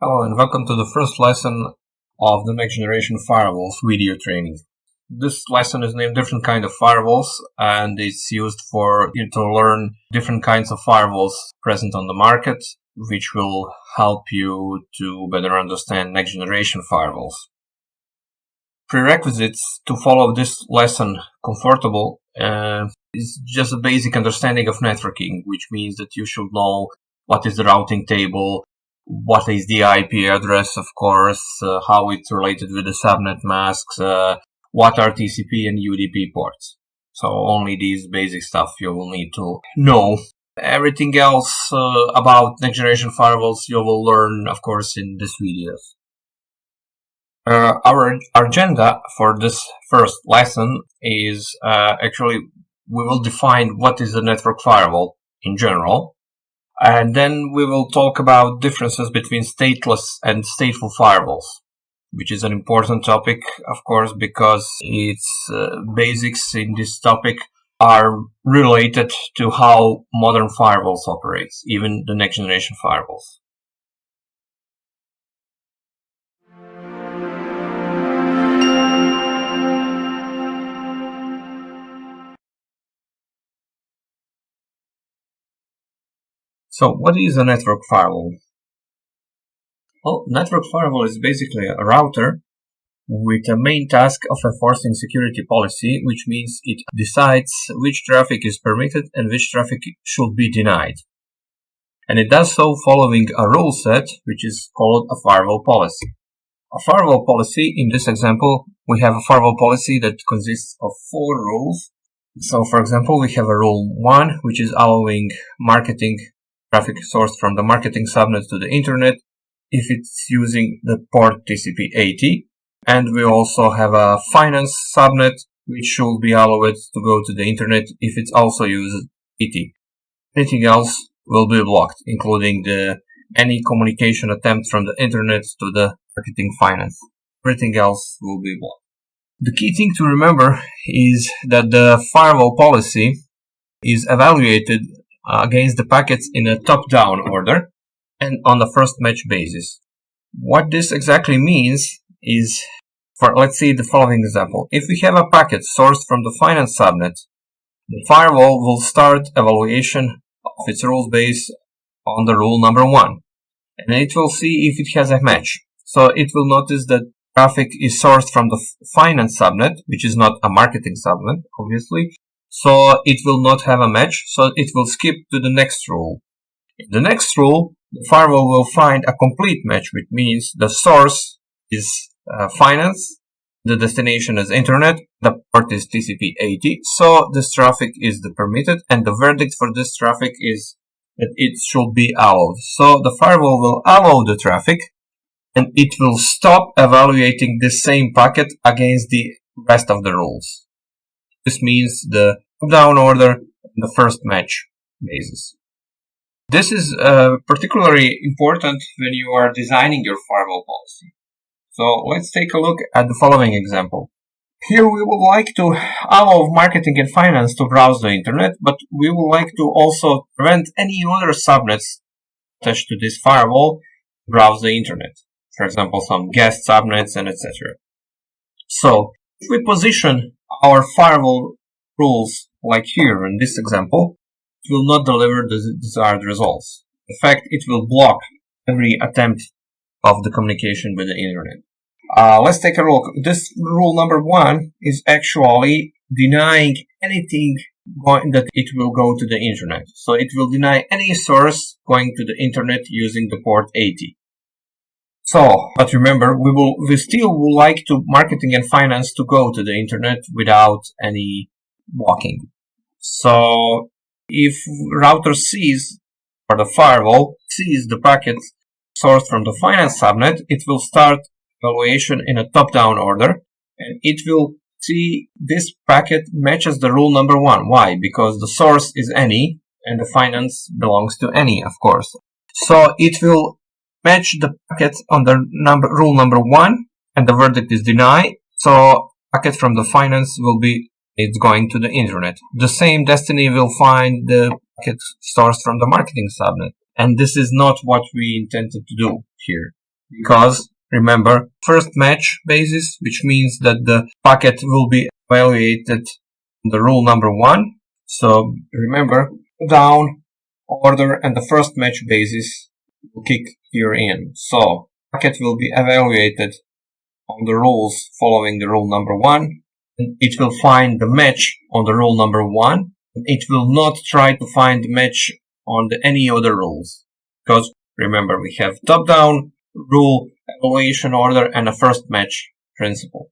Hello and welcome to the first lesson of the Next Generation Firewalls video training. This lesson is named Different Kind of Firewalls, and it's used for you to learn different kinds of firewalls present on the market, which will help you to better understand Next Generation Firewalls. Prerequisites to follow this lesson comfortable is just a basic understanding of networking, which means that you should know what is the routing table, what is the IP address, of course, how it's related with the subnet masks, what are TCP and UDP ports. So only these basic stuff you will need to know. Everything else about next generation firewalls you will learn, of course, in this videos. Our agenda for this first lesson is actually we will define what is a network firewall in general. And then we will talk about differences between stateless and stateful firewalls, which is an important topic, of course, because its basics in this topic are related to how modern firewalls operate, even the next generation firewalls. So what is a network firewall? Well, network firewall is basically a router with a main task of enforcing security policy, which means it decides which traffic is permitted and which traffic should be denied. And it does so following a rule set, which is called a firewall policy. A firewall policy, in this example, we have a firewall policy that consists of 4 rules. So, for example, we have a rule 1, which is allowing marketing traffic sourced from the marketing subnet to the internet if it's using the port TCP/80. And we also have a finance subnet which should be allowed to go to the internet if it also uses 80. Anything else will be blocked, including any communication attempt from the internet to the marketing finance. Everything else will be blocked. The key thing to remember is that the firewall policy is evaluated against the packets in a top-down order and on the first match basis. What this exactly means is, let's see the following example. If we have a packet sourced from the finance subnet, the firewall will start evaluation of its rules based on the rule number 1, and it will see if it has a match. So it will notice that traffic is sourced from the finance subnet, which is not a marketing subnet, obviously. So it will not have a match, so it will skip to the next rule. In the next rule, the firewall will find a complete match, which means the source is finance, the destination is internet, the port is TCP/80, so this traffic is the permitted, and the verdict for this traffic is that it should be allowed. So the firewall will allow the traffic, and it will stop evaluating the same packet against the rest of the rules. This means the top-down order and the first match basis. This is particularly important when you are designing your firewall policy. So let's take a look at the following example. Here we would like to allow marketing and finance to browse the internet, but we would like to also prevent any other subnets attached to this firewall to browse the internet. For example, some guest subnets and etc. So if we position our firewall rules like here in this example, it will not deliver the desired results. In fact, it will block every attempt of the communication with the internet. Let's take a look. This rule number 1 is actually denying anything that it will go to the internet. So it will deny any source going to the internet using the port 80. So, but remember, we still would like to marketing and finance to go to the internet without any blocking. So, if router sees, or the firewall sees the packet sourced from the finance subnet, it will start evaluation in a top-down order, and it will see this packet matches the rule number 1. Why? Because the source is any, and the finance belongs to any, of course. So, it will match the packet on the rule number 1, and the verdict is denied. So packet from the finance will be it's going to the internet. The same destiny will find the packet sourced from the marketing subnet. And this is not what we intended to do here. because remember, first match basis, which means that the packet will be evaluated on the rule number 1. So remember, down order and the first match basis will kick here in. So packet will be evaluated on the rules following the rule number 1, and it will find the match on the rule number 1. It will not try to find the match on any other rules, because remember, we have top-down rule, evaluation order, and a first match principle.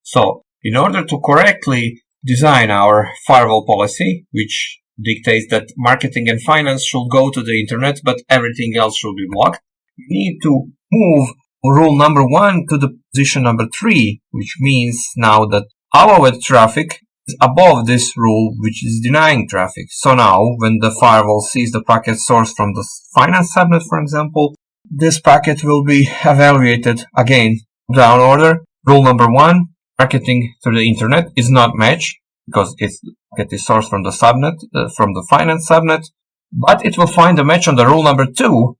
So in order to correctly design our firewall policy, which dictates that marketing and finance should go to the internet, but everything else should be blocked, we need to move rule number 1 to the position number 3, which means now that allowed traffic is above this rule, which is denying traffic. So now, when the firewall sees the packet source from the finance subnet, for example, this packet will be evaluated again down order. Rule number 1, marketing to the internet is not matched because it is sourced from the subnet, from the finance subnet, but it will find a match on the rule number 2,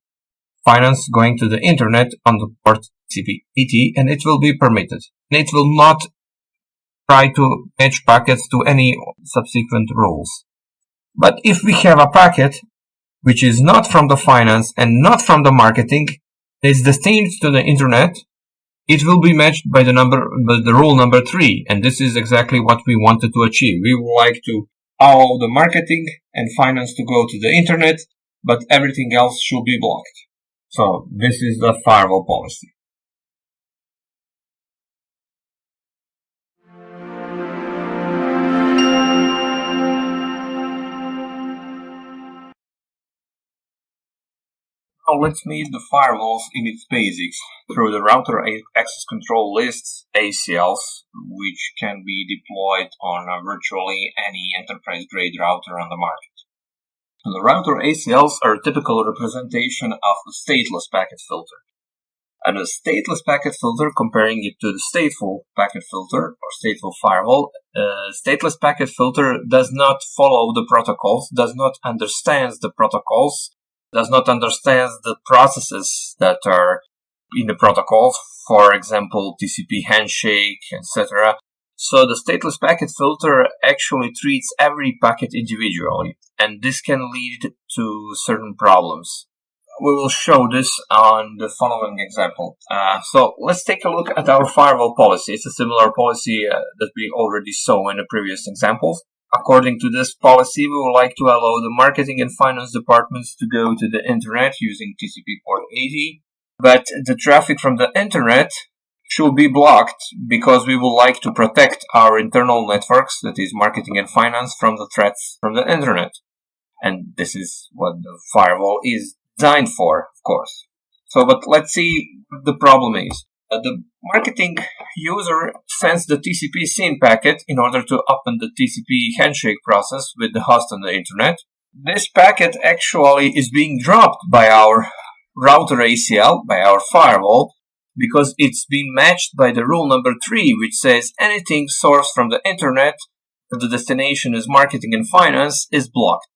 finance going to the internet on the port TCP/IP, and it will be permitted. And it will not try to match packets to any subsequent rules. But if we have a packet which is not from the finance and not from the marketing, is destined to the internet, it will be matched by the rule number 3, and this is exactly what we wanted to achieve. We would like to allow the marketing and finance to go to the internet, but everything else should be blocked. So this is the firewall policy. Now let's meet the firewalls in its basics through the router access control lists, ACLs, which can be deployed on virtually any enterprise-grade router on the market. The router ACLs are a typical representation of a stateless packet filter. And a stateless packet filter, comparing it to the stateful packet filter or stateful firewall, stateless packet filter does not follow the protocols, does not understand the protocols, does not understand the processes that are in the protocols, for example, TCP handshake, etc. So the stateless packet filter actually treats every packet individually, and this can lead to certain problems. We will show this on the following example. So let's take a look at our firewall policy. It's a similar policy that we already saw in the previous examples. According to this policy, we would like to allow the marketing and finance departments to go to the internet using TCP port 80, but the traffic from the internet should be blocked because we would like to protect our internal networks, that is marketing and finance, from the threats from the internet. And this is what the firewall is designed for, of course. So, but let's see what the problem is. The marketing user sends the TCP SYN packet in order to open the TCP handshake process with the host on the internet. This packet actually is being dropped by our router ACL, by our firewall, because it's been matched by the rule number 3, which says anything sourced from the internet where the destination is marketing and finance is blocked.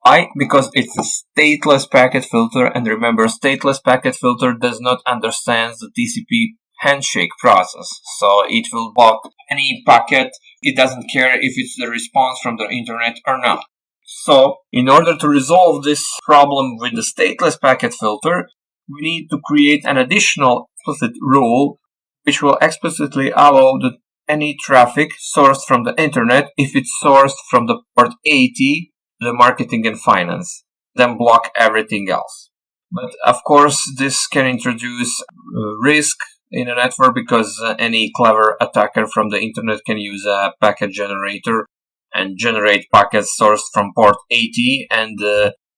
Why? Because it's a stateless packet filter, and remember, stateless packet filter does not understand the TCP handshake process, so it will block any packet. It doesn't care if it's the response from the internet or not. So, in order to resolve this problem with the stateless packet filter, we need to create an additional explicit rule which will explicitly allow any traffic sourced from the internet if it's sourced from the port 80, the marketing and finance, then block everything else. But of course, this can introduce risk in a network because any clever attacker from the internet can use a packet generator and generate packets sourced from port 80, and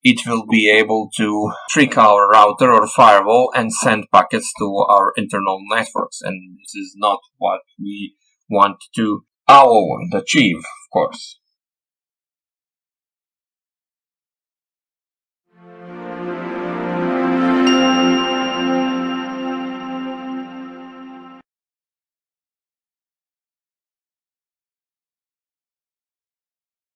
it will be able to trick our router or firewall and send packets to our internal networks. And this is not what we want to allow and achieve, of course.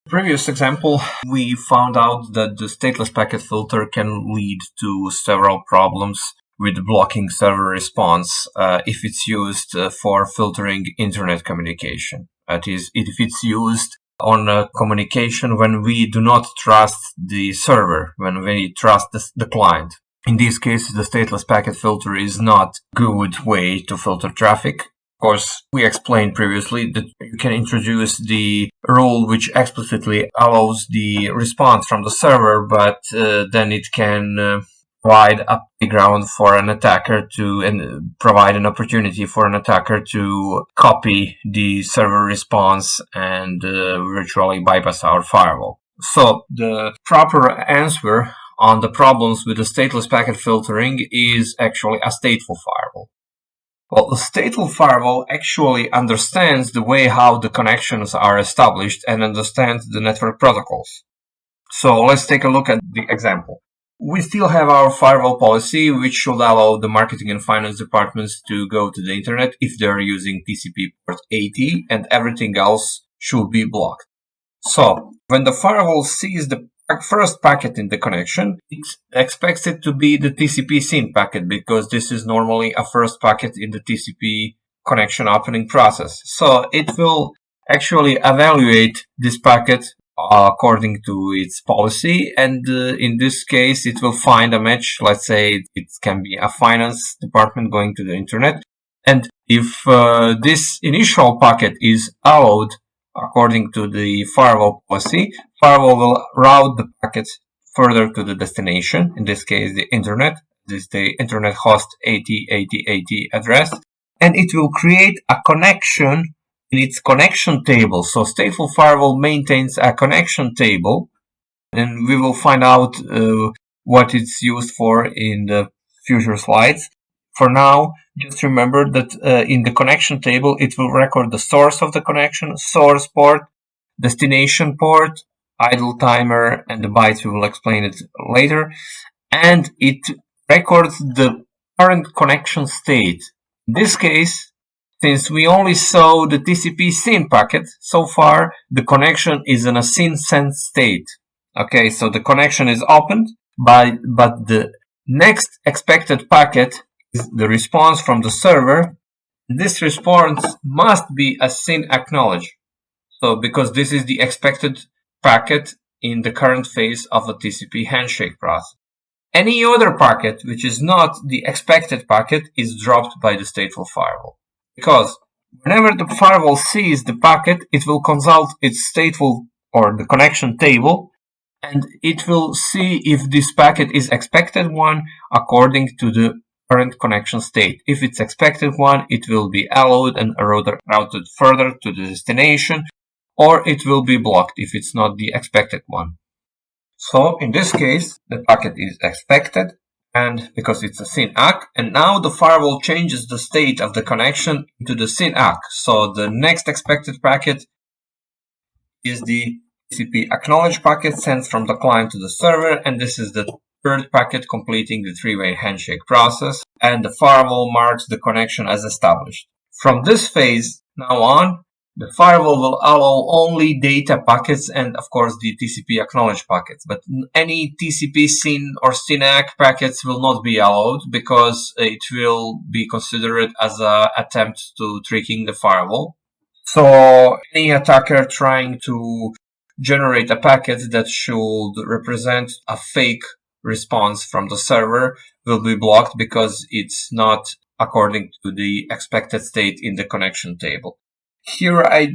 Previous example, we found out that the stateless packet filter can lead to several problems with blocking server response if it's used for filtering internet communication. That is, if it's used on communication when we do not trust the server, when we trust the client. In these cases, the stateless packet filter is not a good way to filter traffic. Of course, we explained previously that you can introduce the rule which explicitly allows the response from the server, but then it can provide a playground for an attacker and provide an opportunity for an attacker to copy the server response and virtually bypass our firewall. So the proper answer on the problems with the stateless packet filtering is actually a stateful firewall. Well, the stateful firewall actually understands the way how the connections are established and understands the network protocols. So let's take a look at the example. We still have our firewall policy, which should allow the marketing and finance departments to go to the internet if they're using TCP port 80, and everything else should be blocked. So when the firewall sees the first packet in the connection, it expects it to be the TCP SYN packet, because this is normally a first packet in the TCP connection opening process. So it will actually evaluate this packet according to its policy, and in this case it will find a match. Let's say it can be a finance department going to the internet, and if this initial packet is allowed according to the firewall policy, firewall will route the packet further to the destination, in this case the internet. This is the internet host 808080 address, and it will create a connection in its connection table. So stateful firewall maintains a connection table, and we will find out what it's used for in the future slides. For now, just remember that in the connection table, it will record the source of the connection, source port, destination port, idle timer, and the bytes. We will explain it later. And it records the current connection state. In this case, since we only saw the TCP SYN packet, so far the connection is in a SYN sent state. Okay, so the connection is opened, but the next expected packet is the response from the server. This response must be a SYN acknowledge. So because this is the expected packet in the current phase of the TCP handshake process. Any other packet which is not the expected packet is dropped by the stateful firewall. Because whenever the firewall sees the packet, it will consult its stateful or the connection table, and it will see if this packet is expected one according to the current connection state. If it's expected one, it will be allowed and routed further to the destination, or it will be blocked if it's not the expected one. So in this case, the packet is expected, and because it's a SYN ACK, and now the firewall changes the state of the connection into the SYN ACK. So the next expected packet is the TCP acknowledge packet sent from the client to the server, and this is the third packet completing the three-way handshake process, and the firewall marks the connection as established. From this phase now on, the firewall will allow only data packets and, of course, the TCP acknowledge packets. But any TCP SYN or SYN ACK packets will not be allowed, because it will be considered as an attempt to tricking the firewall. So any attacker trying to generate a packet that should represent a fake response from the server will be blocked, because it's not according to the expected state in the connection table. Here I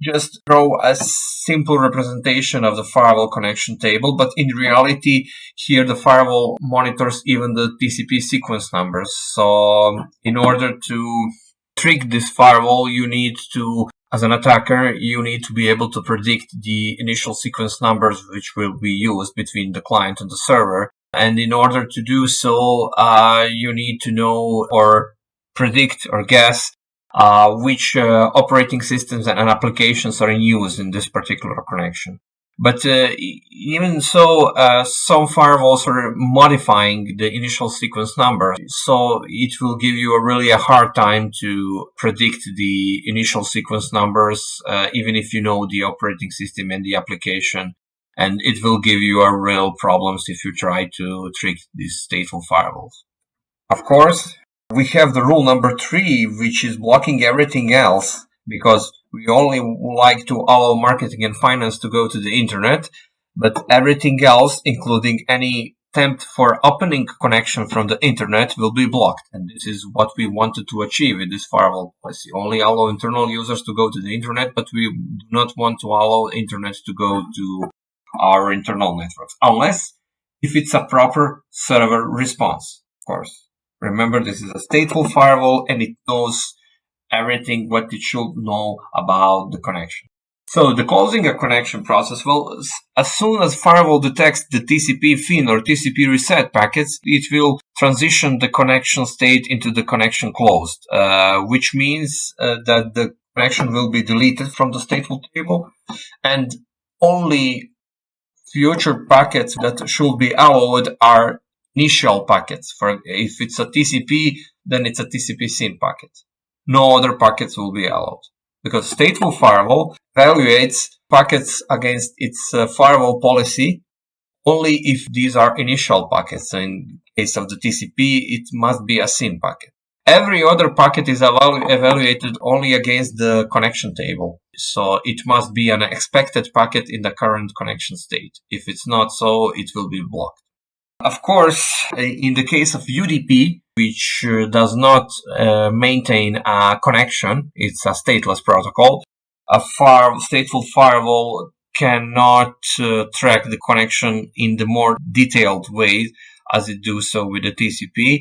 just draw a simple representation of the firewall connection table, but in reality here the firewall monitors even the TCP sequence numbers. So in order to trick this firewall, you need to, as an attacker, you need to be able to predict the initial sequence numbers which will be used between the client and the server. And in order to do so, you need to know or predict or guess which operating systems and applications are in use in this particular connection. But even so, some firewalls are modifying the initial sequence number, so it will give you a hard time to predict the initial sequence numbers, even if you know the operating system and the application, and it will give you real problems if you try to trick these stateful firewalls. Of course, we have the rule number 3, which is blocking everything else, because we only like to allow marketing and finance to go to the internet, but everything else, including any attempt for opening connection from the internet, will be blocked. And this is what we wanted to achieve with this firewall policy. Only allow internal users to go to the internet, but we do not want to allow internet to go to our internal networks, unless if it's a proper server response, of course. Remember, this is a stateful firewall and it knows everything what it should know about the connection. So the closing a connection process, well, as soon as firewall detects the TCP FIN or TCP reset packets, it will transition the connection state into the connection closed, which means that the connection will be deleted from the stateful table, and only future packets that should be allowed are initial packets. For if it's a TCP, then it's a TCP SYN packet. No other packets will be allowed, because stateful firewall evaluates packets against its firewall policy only if these are initial packets. So in case of the TCP, it must be a SYN packet. Every other packet is evaluated only against the connection table. So it must be an expected packet in the current connection state. If it's not so, it will be blocked. Of course, in the case of UDP, which does not maintain a connection, it's a stateless protocol, a stateful firewall cannot track the connection in the more detailed way as it do so with the TCP.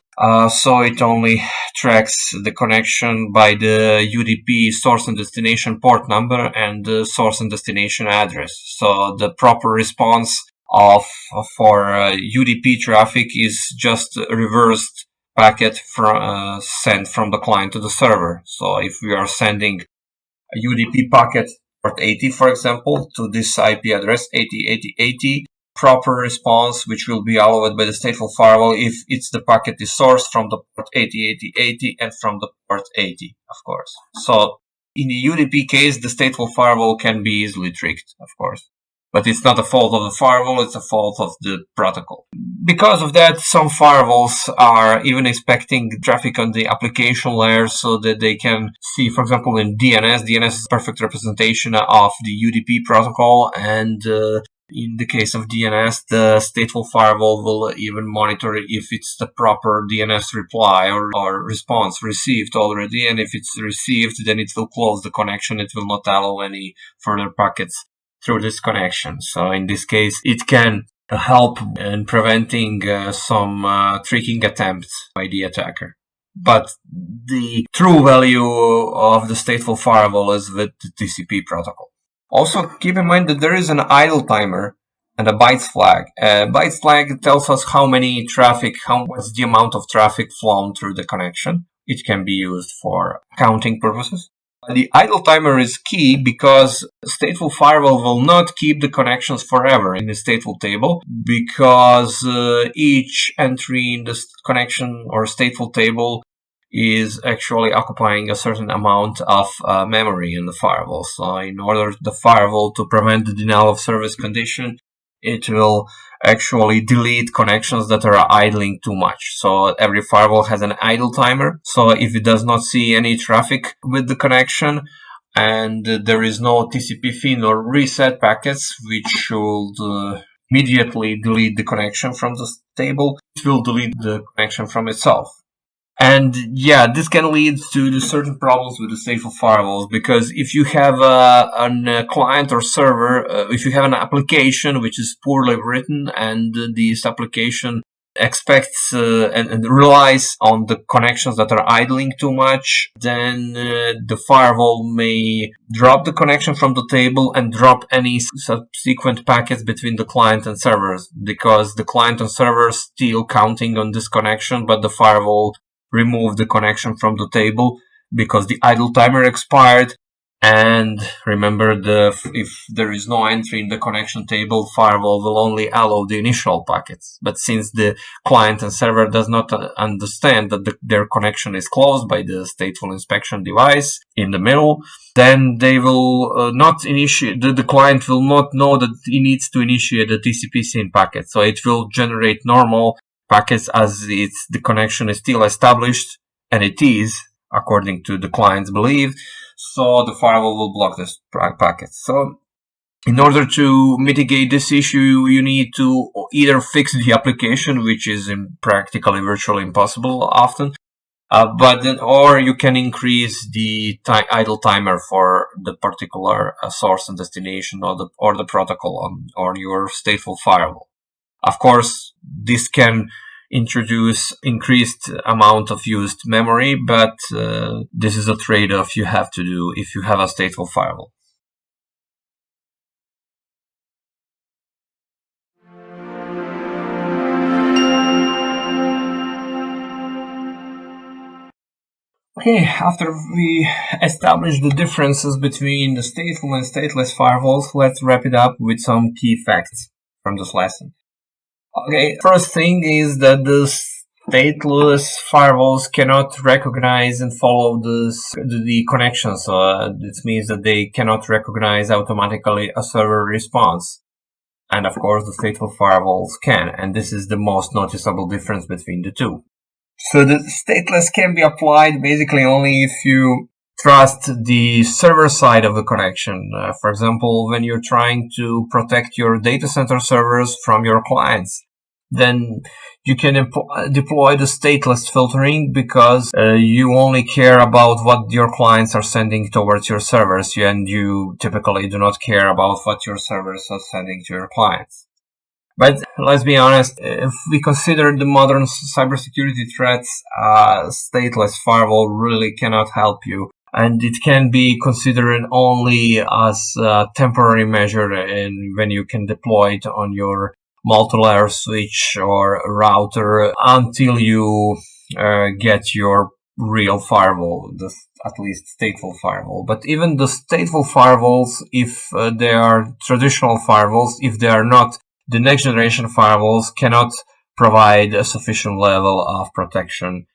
So it only tracks the connection by the UDP source and destination port number and the source and destination address. So the proper response for UDP traffic is just a reversed packet sent from the client to the server. So if we are sending a UDP packet port 80, for example, to this IP address 808080, proper response, which will be allowed by the stateful firewall if the packet is sourced from the port 808080 and from the port 80, of course. So in the UDP case, the stateful firewall can be easily tricked, of course. But it's not a fault of the firewall, it's a fault of the protocol. Because of that, some firewalls are even expecting traffic on the application layer so that they can see, for example, in DNS. DNS is a perfect representation of the UDP protocol, and in the case of DNS, the stateful firewall will even monitor if it's the proper DNS reply or response received already. And if it's received, then it will close the connection. It will not allow any further packets through this connection. So in this case, it can help in preventing some tricking attempts by the attacker. But the true value of the stateful firewall is with the TCP protocol. Also, keep in mind that there is an idle timer and a bytes flag. Bytes flag tells us how what's the amount of traffic flown through the connection. It can be used for counting purposes. The idle timer is key because stateful firewall will not keep the connections forever in the stateful table, because each entry in the connection or stateful table is actually occupying a certain amount of memory in the firewall. So in order the firewall to prevent the denial of service condition, it will actually delete connections that are idling too much. So every firewall has an idle timer. So if it does not see any traffic with the connection and there is no TCP FIN or reset packets, which should immediately delete the connection from the table, it will delete the connection from itself. And yeah, this can lead to certain problems with the stateful firewalls, because if you have a client or server, if you have an application which is poorly written and this application expects and relies on the connections that are idling too much, then the firewall may drop the connection from the table and drop any subsequent packets between the client and servers, because the client and server still counting on this connection, but the firewall remove the connection from the table because the idle timer expired. And remember, if there is no entry in the connection table, firewall will only allow the initial packets. But since the client and server does not understand that their connection is closed by the stateful inspection device in the middle, then they will not initiate. The client will not know that he needs to initiate the TCP SYN packet. So it will generate normal packets as the connection is still established, and it is, according to the client's belief. So the firewall will block this packet. So in order to mitigate this issue, you need to either fix the application, which is practically virtually impossible often, or you can increase the idle timer for the particular source and destination or the protocol on your stateful firewall. Of course, this can introduce increased amount of used memory, but this is a trade-off you have to do if you have a stateful firewall. Okay, after we establish the differences between the stateful and stateless firewalls, let's wrap it up with some key facts from this lesson. Okay, first thing is that the stateless firewalls cannot recognize and follow the connection. So this means that they cannot recognize automatically a server response. And of course, the stateful firewalls can. And this is the most noticeable difference between the two. So the stateless can be applied basically only if you trust the server side of the connection. For example, when you're trying to protect your data center servers from your clients, then you can deploy the stateless filtering because you only care about what your clients are sending towards your servers, and you typically do not care about what your servers are sending to your clients. But let's be honest, if we consider the modern cybersecurity threats, stateless firewall really cannot help you. And it can be considered only as a temporary measure when you can deploy it on your multi-layer switch or router until you get your real firewall, at least stateful firewall. But even the stateful firewalls, if they are traditional firewalls, if they are not the next generation firewalls, cannot provide a sufficient level of protection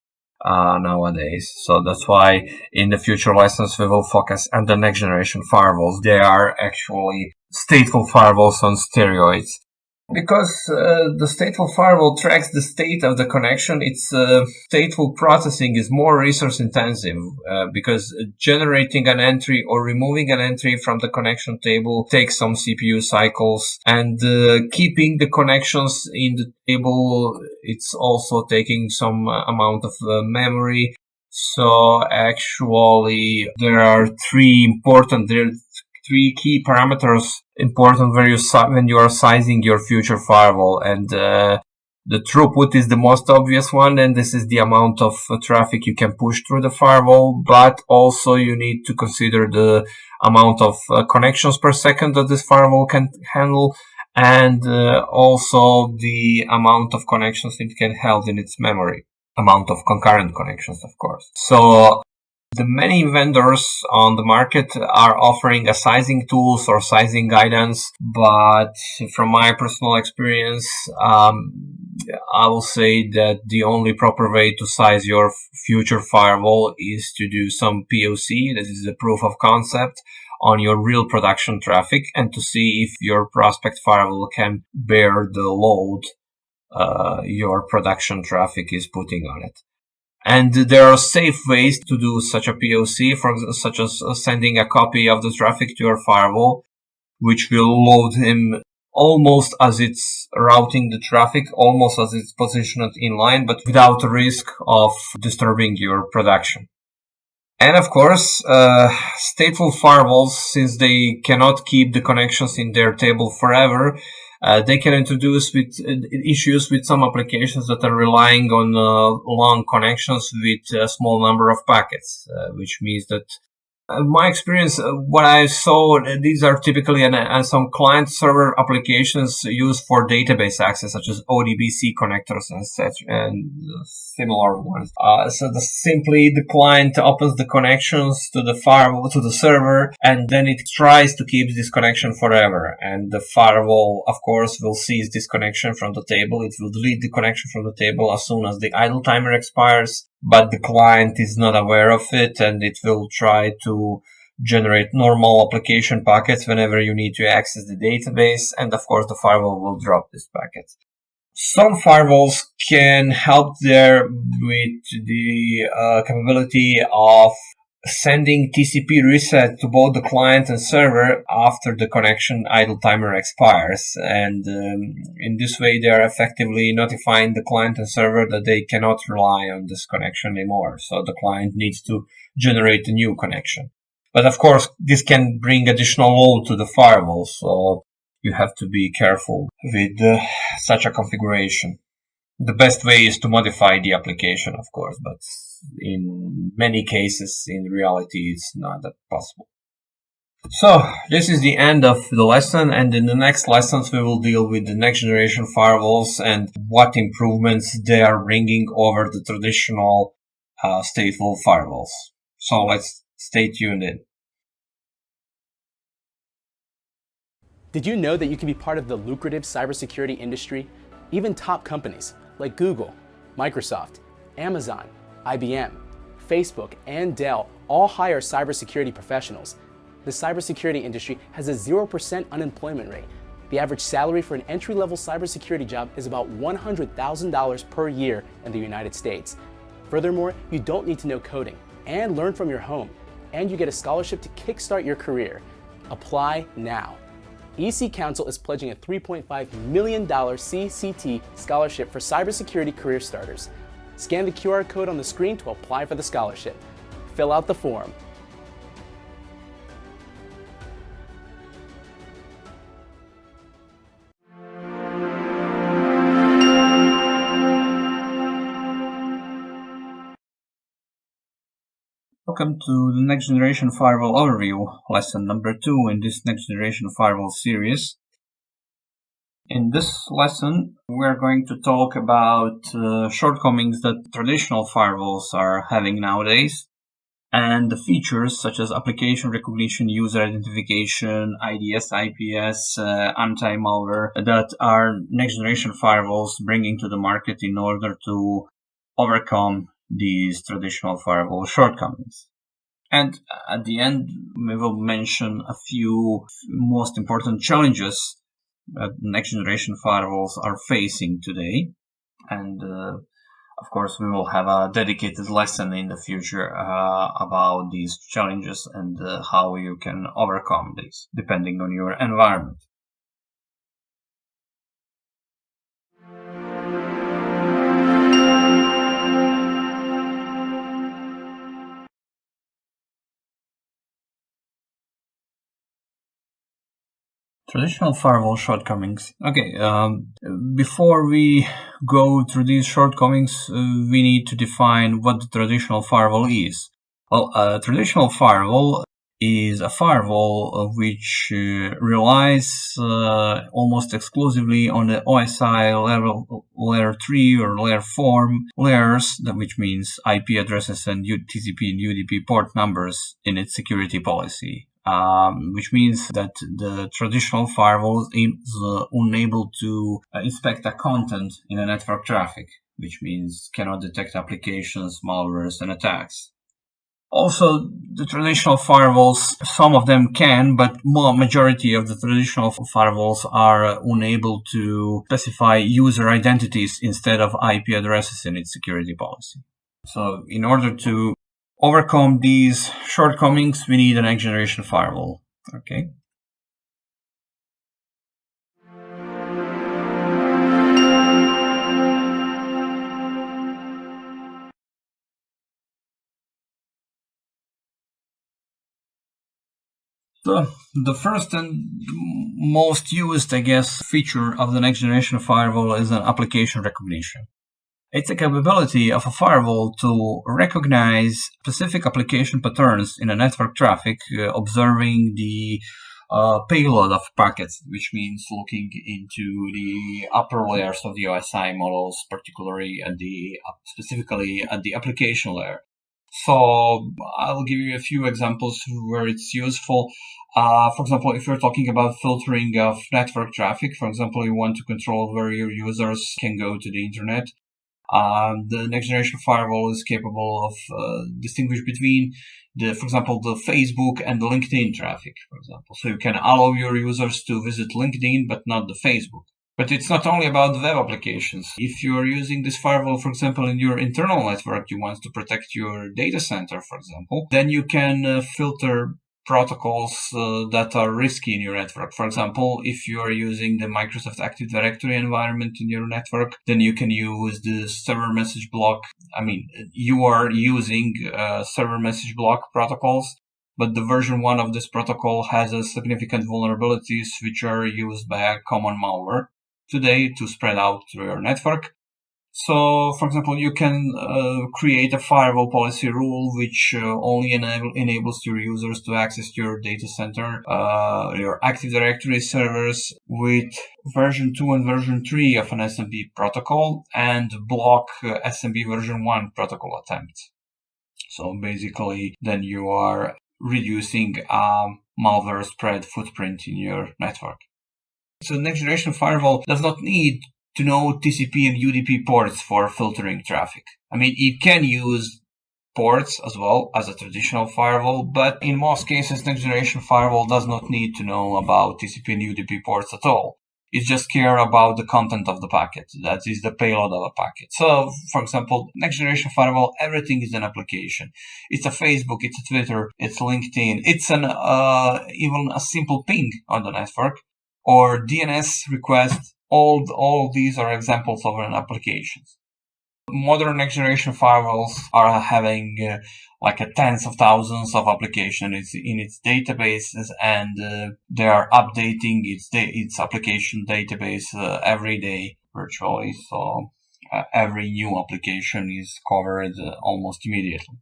nowadays. So that's why in the future lessons we will focus on the next generation firewalls. They are actually stateful firewalls on steroids. Because the stateful firewall tracks the state of the connection, its stateful processing is more resource intensive because generating an entry or removing an entry from the connection table takes some CPU cycles, and keeping the connections in the table, it's also taking some amount of memory. So actually there are three key parameters important when you are sizing your future firewall, and the throughput is the most obvious one, and this is the amount of traffic you can push through the firewall, but also you need to consider the amount of connections per second that this firewall can handle, and also the amount of connections it can hold in its memory, amount of concurrent connections, of course. So the many vendors on the market are offering a sizing tools or sizing guidance, but from my personal experience, I will say that the only proper way to size your future firewall is to do some POC, that is the proof of concept, on your real production traffic, and to see if your prospect firewall can bear the load your production traffic is putting on it. And there are safe ways to do such a POC, such as sending a copy of the traffic to your firewall, which will load him almost as it's routing the traffic, almost as it's positioned in line, but without the risk of disturbing your production. And of course, stateful firewalls, since they cannot keep the connections in their table forever, they can introduce issues with some applications that are relying on long connections with a small number of packets, which means that my experience, what I saw, these are typically some client-server applications used for database access, such as ODBC connectors and such, and similar ones. So simply the client opens the connections to the firewall, to the server, and then it tries to keep this connection forever. And the firewall, of course, will seize this connection from the table. It will delete the connection from the table as soon as the idle timer expires, but the client is not aware of it, and it will try to generate normal application packets whenever you need to access the database, and of course the firewall will drop these packets. Some firewalls can help there with the capability of sending TCP reset to both the client and server after the connection idle timer expires. And in this way, they are effectively notifying the client and server that they cannot rely on this connection anymore. So the client needs to generate a new connection. But of course, this can bring additional load to the firewall. So you have to be careful with such a configuration. The best way is to modify the application, of course, but in many cases, in reality, it's not that possible. So this is the end of the lesson, and in the next lessons we will deal with the next generation firewalls and what improvements they are bringing over the traditional stateful firewalls. So let's stay tuned in. Did you know that you can be part of the lucrative cybersecurity industry? Even top companies like Google, Microsoft, Amazon, IBM, Facebook, and Dell all hire cybersecurity professionals. The cybersecurity industry has a 0% unemployment rate. The average salary for an entry-level cybersecurity job is about $100,000 per year in the United States. Furthermore, you don't need to know coding and learn from your home, and you get a scholarship to kickstart your career. Apply now. EC Council is pledging a $3.5 million CCT scholarship for cybersecurity career starters. Scan the QR code on the screen to apply for the scholarship. Fill out the form. Welcome to the Next Generation Firewall Overview, lesson number 2 in this Next Generation Firewall series. In this lesson, we're going to talk about shortcomings that traditional firewalls are having nowadays, and the features such as application recognition, user identification, IDS, IPS, anti-malware that are next generation firewalls bringing to the market in order to overcome these traditional firewall shortcomings. And at the end, we will mention a few most important challenges that next generation firewalls are facing today. And of course, we will have a dedicated lesson in the future about these challenges and how you can overcome these depending on your environment. Traditional firewall shortcomings. Okay, before we go through these shortcomings, we need to define what the traditional firewall is. Well, a traditional firewall is a firewall which relies almost exclusively on the OSI level, layer 3 or layer 4 layers, which means IP addresses and TCP and UDP port numbers in its security policy. Which means that the traditional firewall is unable to inspect the content in a network traffic, which means cannot detect applications, malwares, and attacks. Also, the traditional firewalls, some of them can, but majority of the traditional firewalls are unable to specify user identities instead of IP addresses in its security policy. So in order to overcome these shortcomings, we need a next generation firewall. Okay. So the first and most used, I guess, feature of the next generation firewall is an application recognition. It's a capability of a firewall to recognize specific application patterns in a network traffic, observing the payload of packets, which means looking into the upper layers of the OSI models, particularly at specifically at the application layer. So I'll give you a few examples where it's useful. For example, if you're talking about filtering of network traffic, for example, you want to control where your users can go to the internet. The next generation firewall is capable of distinguish between for example, the Facebook and the LinkedIn traffic, for example. So you can allow your users to visit LinkedIn, but not the Facebook. But it's not only about web applications. If you are using this firewall, for example, in your internal network, you want to protect your data center, for example, then you can filter protocols that are risky in your network. For example, if you are using the Microsoft Active Directory environment in your network, then you can use the server message block. You are using server message block protocols, but the version 1 of this protocol has a significant vulnerabilities which are used by a common malware today to spread out through your network. So, for example, you can create a firewall policy rule which only enables your users to access your data center, your Active Directory servers with version 2 and version 3 of an SMB protocol, and block SMB version 1 protocol attempts. So basically, then you are reducing malware spread footprint in your network. So next generation firewall does not need to know TCP and UDP ports for filtering traffic. It can use ports as well as a traditional firewall, but in most cases, next generation firewall does not need to know about TCP and UDP ports at all. It just care about the content of the packet. That is the payload of a packet. So, for example, next generation firewall, everything is an application. It's a Facebook, it's a Twitter, it's LinkedIn, it's an even a simple ping on the network or DNS request. All these are examples of an applications. Modern next generation firewalls are having tens of thousands of applications in its databases, and they are updating its application database every day virtually. So every new application is covered almost immediately.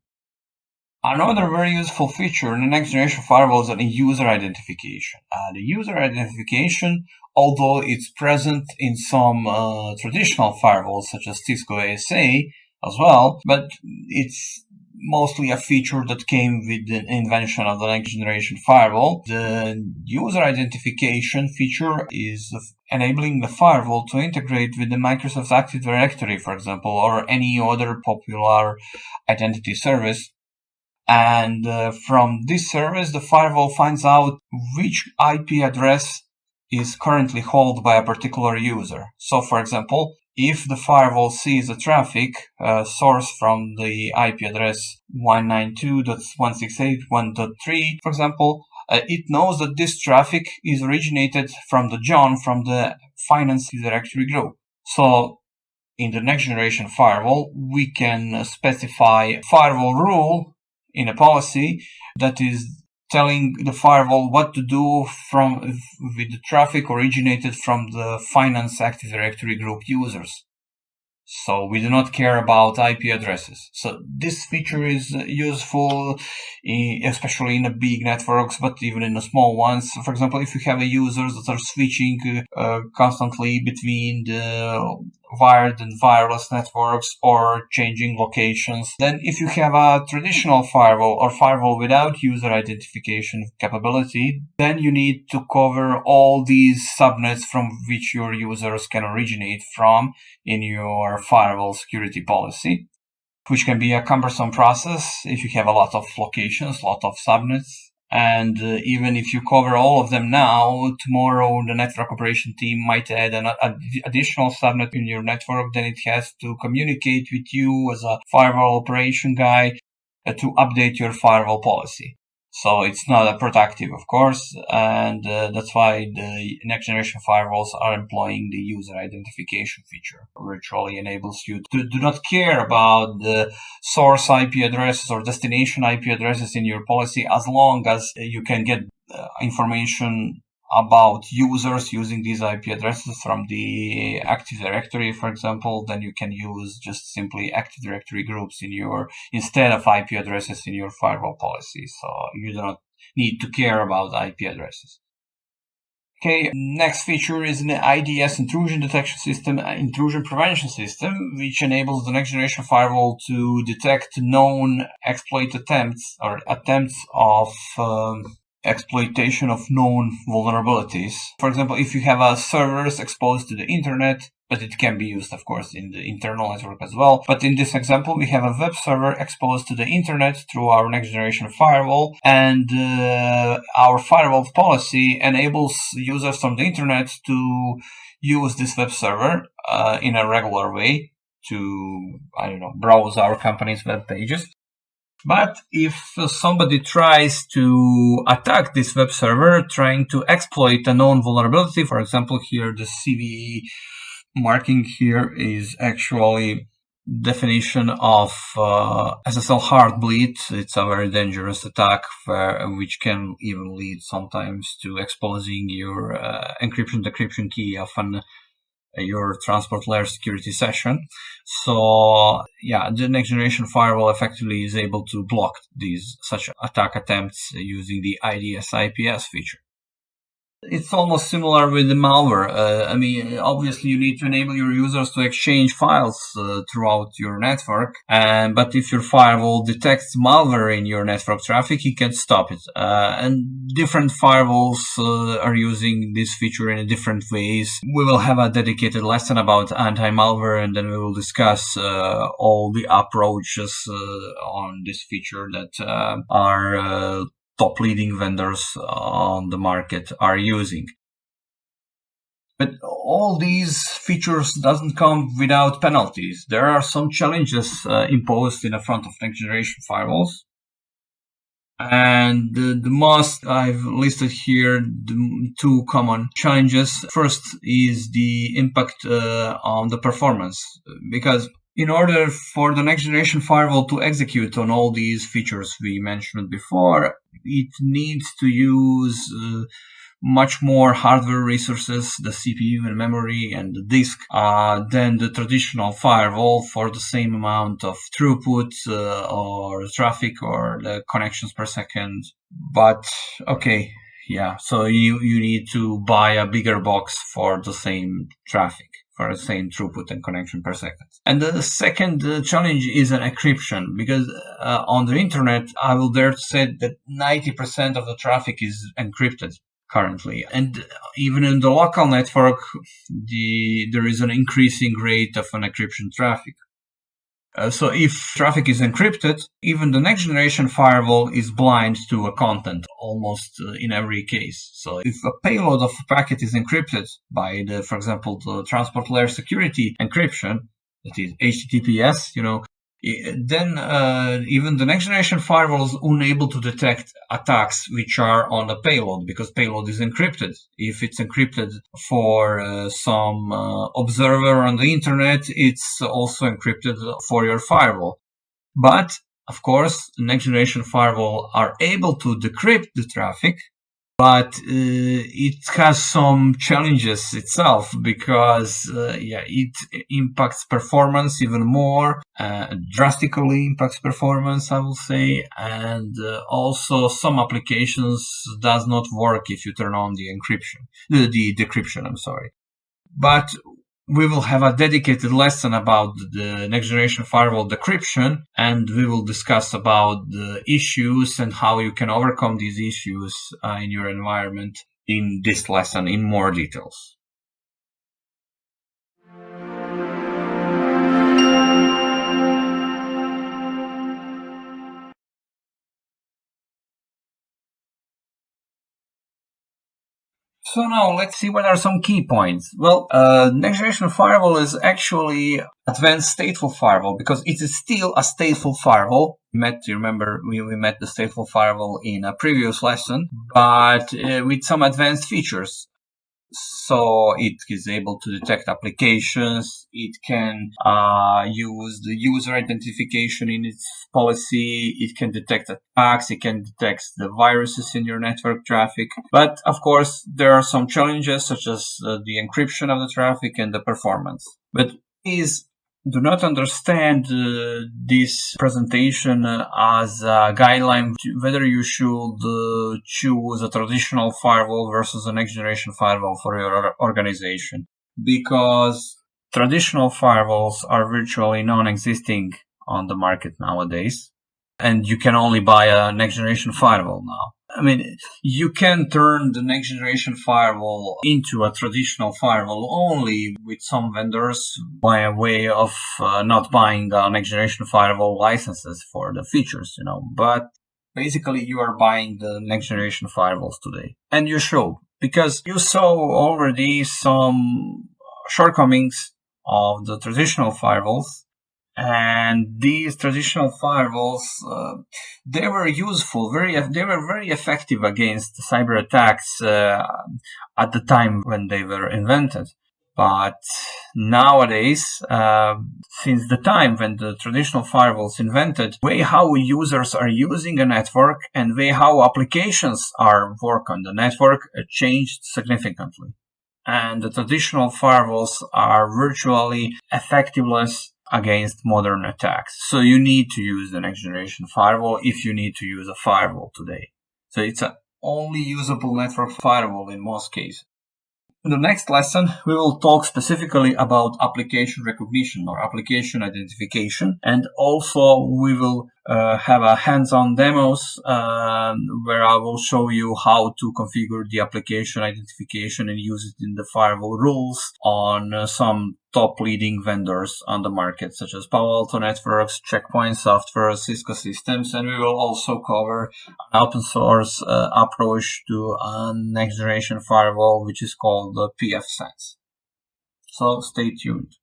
Another very useful feature in the next generation firewall is the user identification. The user identification, although it's present in some traditional firewalls such as Cisco ASA as well, but it's mostly a feature that came with the invention of the next generation firewall. The user identification feature is enabling the firewall to integrate with the Microsoft Active Directory, for example, or any other popular identity service. And from this service, the firewall finds out which IP address is currently held by a particular user. So, for example, if the firewall sees a traffic source from the IP address 192.168.1.3, for example, it knows that this traffic is originated from the John from the finance directory group. So, in the next generation firewall, we can specify firewall rule in a policy that is telling the firewall what to do with the traffic originated from the finance Active Directory group users. So we do not care about IP addresses. So this feature is useful, especially in the big networks, but even in the small ones. For example, if you have users that are switching constantly between the wired and wireless networks or changing locations, then if you have a traditional firewall or firewall without user identification capability, then you need to cover all these subnets from which your users can originate from in your firewall security policy, which can be a cumbersome process if you have a lot of locations, a lot of subnets. And even if you cover all of them now, tomorrow the network operation team might add an additional subnet in your network. Then it has to communicate with you as a firewall operation guy to update your firewall policy. So it's not productive, of course, and that's why the next generation firewalls are employing the user identification feature, which really enables you to do not care about the source IP addresses or destination IP addresses in your policy, as long as you can get information about users using these IP addresses from the Active Directory, for example. Then you can use just simply Active Directory groups instead of IP addresses in your firewall policy. So you do not need to care about IP addresses. Okay, next feature is an IDS intrusion detection system, intrusion prevention system, which enables the next generation firewall to detect known exploit attempts or attempts of exploitation of known vulnerabilities. For example, if you have servers exposed to the internet but it can be used, of course, in the internal network as well. But in this example, we have a web server exposed to the internet through our next generation firewall, and our firewall policy enables users from the internet to use this web server in a regular way to, browse our company's web pages. But if somebody tries to attack this web server, trying to exploit a known vulnerability, for example, here the CVE marking here is actually definition of SSL Heartbleed. It's a very dangerous attack which can even lead sometimes to exposing your encryption-decryption key of your transport layer security session. So the next generation firewall effectively is able to block such attack attempts using the IDS-IPS feature. It's almost similar with the malware. Obviously you need to enable your users to exchange files throughout your network. But if your firewall detects malware in your network traffic, you can stop it. And different firewalls are using this feature in different ways. We will have a dedicated lesson about anti-malware, and then we will discuss all the approaches on this feature that are top leading vendors on the market are using. But all these features doesn't come without penalties. There are some challenges imposed in the front of next generation firewalls. And the most I've listed here, the two common challenges. First is the impact on the performance, because in order for the next generation firewall to execute on all these features we mentioned before, it needs to use much more hardware resources, the CPU and memory and the disk, than the traditional firewall for the same amount of throughput or traffic or the connections per second. But so you need to buy a bigger box for the same traffic, for the same throughput and connection per second. And the second challenge is an encryption, because on the internet, I will dare to say that 90% of the traffic is encrypted currently. And even in the local network, there is an increasing rate of an encryption traffic. So if traffic is encrypted, even the next generation firewall is blind to a content almost in every case. So if a payload of a packet is encrypted by for example, the transport layer security encryption, that is HTTPS, then even the next generation firewall is unable to detect attacks which are on the payload, because payload is encrypted. If it's encrypted for some observer on the internet, it's also encrypted for your firewall. But of course, next generation firewall are able to decrypt the traffic, but it has some challenges itself, because it impacts performance even more, drastically impacts performance, I will say, and also some applications does not work if you turn on the decryption. But we will have a dedicated lesson about the next generation firewall decryption, and we will discuss about the issues and how you can overcome these issues in your environment in this lesson in more details. So now let's see what are some key points. Well, next generation firewall is actually advanced stateful firewall, because it is still a stateful firewall. We met the stateful firewall in a previous lesson, but with some advanced features. So it is able to detect applications. It can use the user identification in its policy. It can detect attacks. It can detect the viruses in your network traffic. But of course, there are some challenges, such as the encryption of the traffic and the performance. But please do not understand this presentation as a guideline whether you should choose a traditional firewall versus a next generation firewall for your organization, because traditional firewalls are virtually non-existing on the market nowadays, and you can only buy a next generation firewall now. I mean, you can turn the next generation firewall into a traditional firewall only with some vendors by way of not buying the next generation firewall licenses for the features, but basically you are buying the next generation firewalls today. And you should, because you saw already some shortcomings of the traditional firewalls. And these traditional firewalls, they were useful, they were very effective against cyber attacks at the time when they were invented. But nowadays, since the time when the traditional firewalls invented, the way how users are using a network and the way how applications are work on the network changed significantly. And the traditional firewalls are virtually effectiveless against modern attacks. So you need to use the next generation firewall if you need to use a firewall today. So it's an only usable network firewall in most cases. In the next lesson, we will talk specifically about application recognition or application identification. And also we will have a hands-on demos where I will show you how to configure the application identification and use it in the firewall rules on some top leading vendors on the market, such as Palo Alto Networks, Check Point Software, Cisco Systems, and we will also cover an open source approach to a next generation firewall, which is called the pfSense. So stay tuned.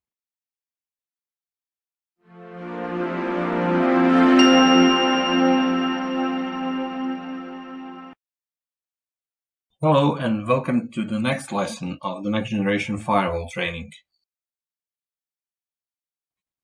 Hello and welcome to the next lesson of the next generation firewall training.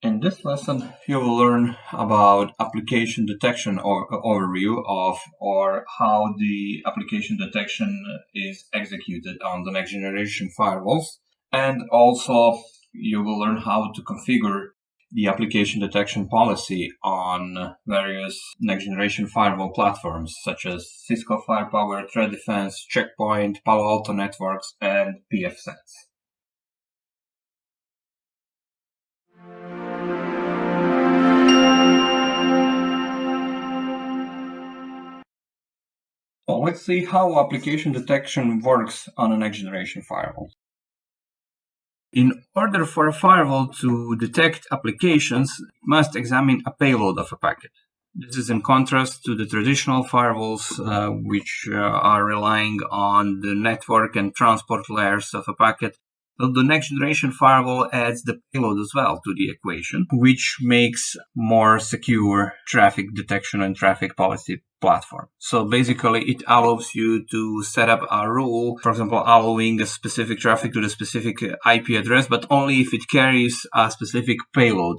In this lesson, you will learn about application detection or overview of or how the application detection is executed on the next generation firewalls. And also you will learn how to configure the application detection policy on various next generation firewall platforms such as Cisco Firepower, Threat Defense, Check Point, Palo Alto Networks, and pfSense. So let's see how application detection works on a next generation firewall. In order for a firewall to detect applications, it must examine a payload of a packet. This is in contrast to the traditional firewalls, which are relying on the network and transport layers of a packet. So the next generation firewall adds the payload as well to the equation, which makes more secure traffic detection and traffic policy platform. So basically it allows you to set up a rule, for example, allowing a specific traffic to the specific IP address, but only if it carries a specific payload.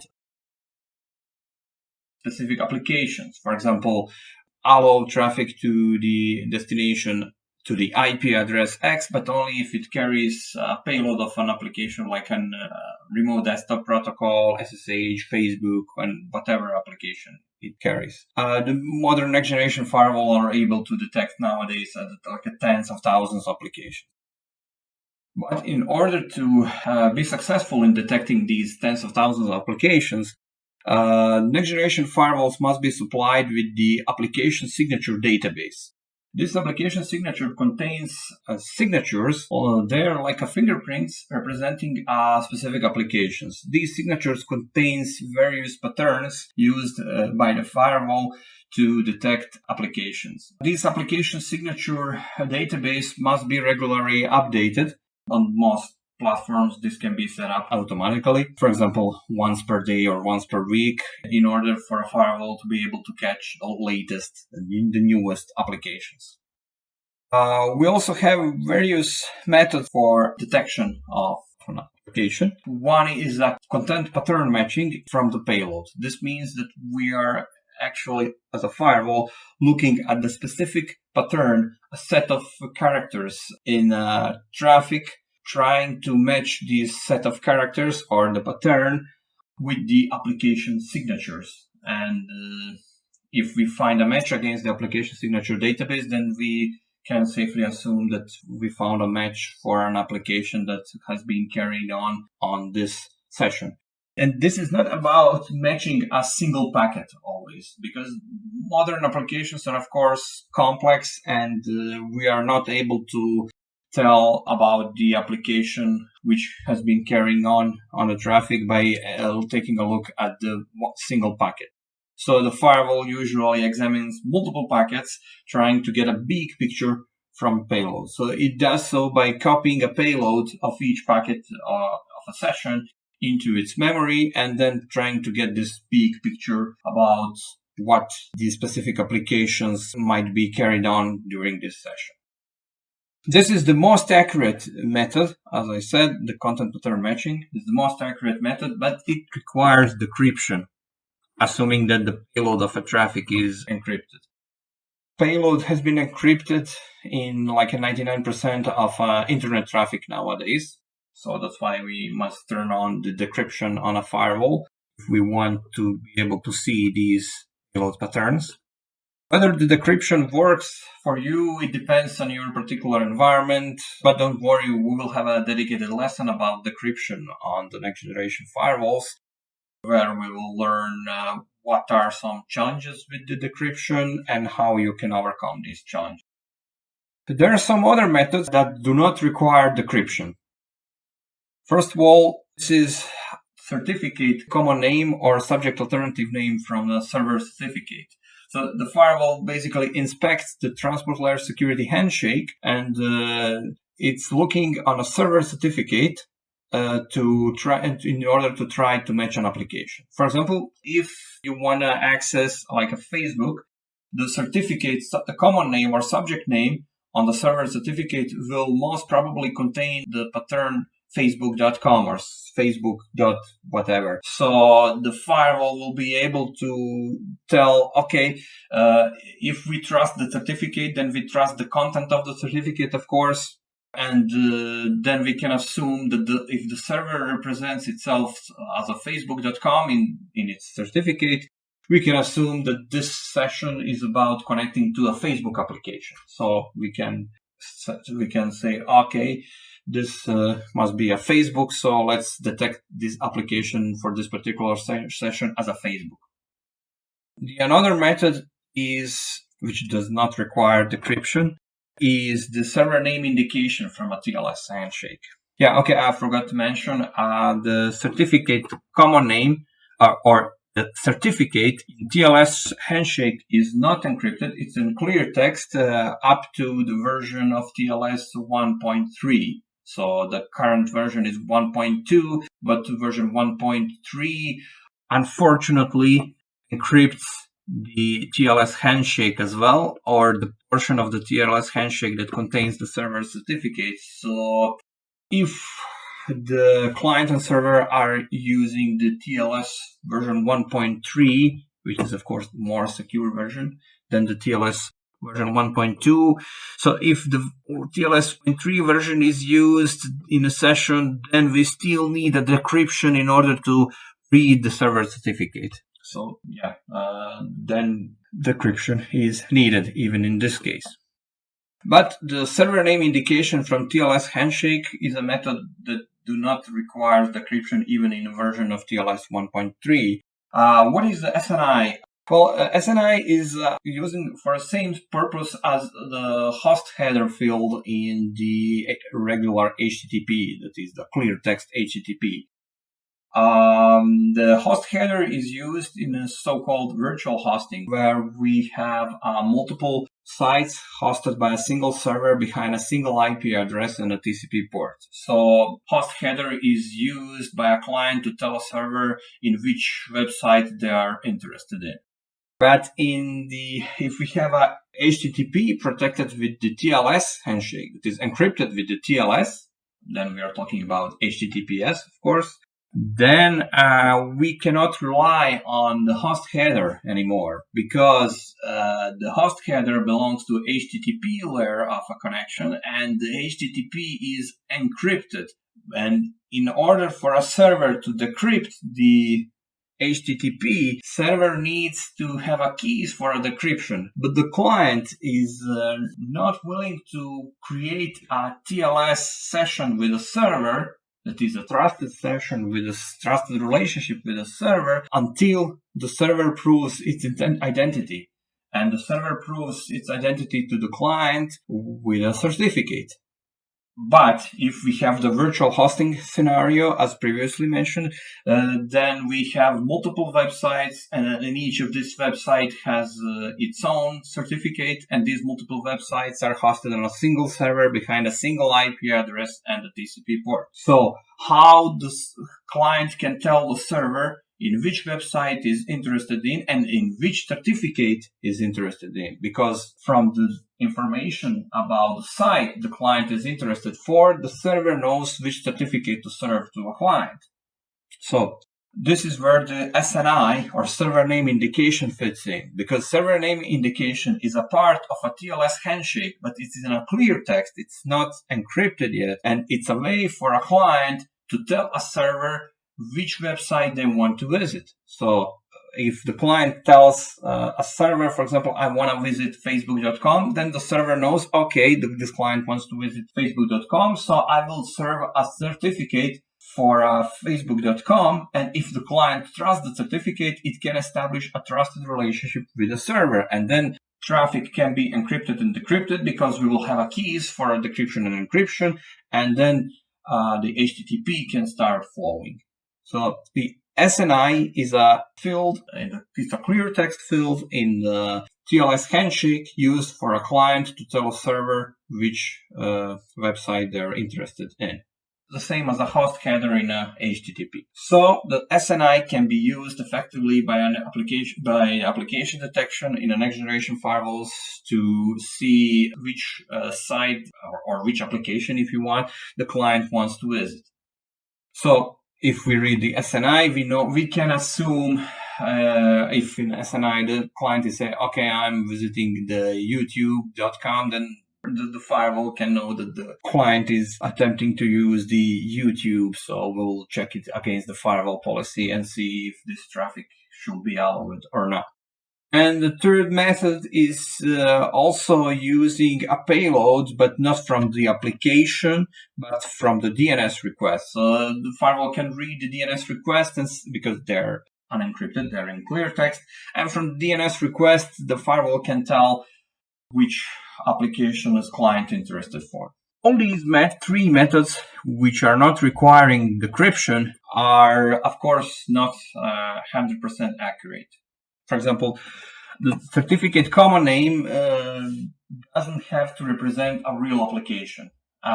Specific applications, for example, allow traffic to the destination to the IP address X, but only if it carries a payload of an application like a remote desktop protocol, SSH, Facebook, and whatever application it carries. The modern next generation firewall are able to detect nowadays tens of thousands of applications. But in order to be successful in detecting these tens of thousands of applications, next generation firewalls must be supplied with the application signature database. This application signature contains signatures. They're like fingerprints representing specific applications. These signatures contains various patterns used by the firewall to detect applications. This application signature database must be regularly updated. On most platforms, this can be set up automatically, for example, once per day or once per week, in order for a firewall to be able to catch the latest, the newest applications. We also have various methods for detection of an application. One is a content pattern matching from the payload. This means that we are actually, as a firewall, looking at the specific pattern, a set of characters in traffic, trying to match this set of characters or the pattern with the application signatures. And if we find a match against the application signature database, then we can safely assume that we found a match for an application that has been carried on this session. And this is not about matching a single packet always, because modern applications are, of course, complex, and we are not able to tell about the application which has been carrying on the traffic by taking a look at the single packet. So the firewall usually examines multiple packets, trying to get a big picture from payload. So it does so by copying a payload of each packet of a session into its memory, and then trying to get this big picture about what the specific applications might be carried on during this session. This is the most accurate method. As I said, the content pattern matching is the most accurate method, but it requires decryption, assuming that the payload of a traffic is encrypted. Payload has been encrypted in like 99% of internet traffic nowadays. So that's why we must turn on the decryption on a firewall if we want to be able to see these payload patterns. Whether the decryption works for you, it depends on your particular environment, but don't worry, we will have a dedicated lesson about decryption on the next generation firewalls, where we will learn what are some challenges with the decryption and how you can overcome these challenges. There are some other methods that do not require decryption. First of all, this is certificate common name or subject alternative name from the server certificate. So the firewall basically inspects the transport layer security handshake, and it's looking on a server certificate in order to try to match an application. For example, if you want to access like a Facebook, the certificate, the common name or subject name on the server certificate will most probably contain the pattern facebook.com or facebook.whatever. So the firewall will be able to tell, okay, if we trust the certificate, then we trust the content of the certificate, of course. And then we can assume that if the server represents itself as a facebook.com in its certificate, we can assume that this session is about connecting to a Facebook application. So we can say, okay, this must be a Facebook, so let's detect this application for this particular session as a Facebook. Another method which does not require decryption, is the server name indication from a TLS handshake. Yeah, okay, I forgot to mention the certificate common name or the certificate in TLS handshake is not encrypted. It's in clear text up to the version of TLS 1.3. So the current version is 1.2, but version 1.3 unfortunately encrypts the TLS handshake as well, or the portion of the TLS handshake that contains the server certificate. So if the client and server are using the TLS version 1.3, which is of course the more secure version than the TLS version 1.2. So if the TLS 1.3 version is used in a session, then we still need a decryption in order to read the server certificate. So yeah, then decryption is needed even in this case. But the server name indication from TLS handshake is a method that do not require decryption even in a version of TLS 1.3. What is the SNI? Well, SNI is using for the same purpose as the host header field in the regular HTTP, that is the clear text HTTP. The host header is used in a so-called virtual hosting, where we have multiple sites hosted by a single server behind a single IP address and a TCP port. So host header is used by a client to tell a server in which website they are interested in. But if we have a HTTP protected with the TLS handshake, that is encrypted with the TLS, then we are talking about HTTPS, of course. Then we cannot rely on the host header anymore, because the host header belongs to HTTP layer of a connection, and the HTTP is encrypted. And in order for a server to decrypt the HTTP, server needs to have a keys for a decryption, but the client is not willing to create a TLS session with a server that is a trusted session with a trusted relationship with a server until the server proves its identity. And the server proves its identity to the client with a certificate. But if we have the virtual hosting scenario, as previously mentioned, then we have multiple websites, and each of these websites has its own certificate, and these multiple websites are hosted on a single server behind a single IP address and a TCP port. So how the client can tell the server in which website is interested in and in which certificate is interested in, because from the information about the site the client is interested for, the server knows which certificate to serve to a client. So this is where the SNI or server name indication fits in, because server name indication is a part of a TLS handshake, but it is in a clear text. It's not encrypted yet, and it's a way for a client to tell a server which website they want to visit. So if the client tells a server, for example, I want to visit facebook.com, then the server knows, okay, this client wants to visit facebook.com, so I will serve a certificate for facebook.com. And if the client trusts the certificate, it can establish a trusted relationship with the server. And then traffic can be encrypted and decrypted, because we will have a keys for decryption and encryption. And then the HTTP can start flowing. So the SNI is a field, it's a clear text field in the TLS handshake used for a client to tell a server which website they're interested in. The same as a host header in HTTP. So the SNI can be used effectively by application detection in the next generation firewalls to see which site or which application, if you want, the client wants to visit. So if we read the SNI, we can assume if in SNI the client is saying, okay, I'm visiting the youtube.com, then the firewall can know that the client is attempting to use the YouTube. So we'll check it against the firewall policy and see if this traffic should be allowed or not. And the third method is also using a payload, but not from the application, but from the DNS request. So the firewall can read the DNS request, because they're unencrypted, they're in clear text. And from the DNS request, the firewall can tell which application is client interested for. All these three methods, which are not requiring decryption, are, of course, not 100% accurate. For example, the certificate common name doesn't have to represent a real application.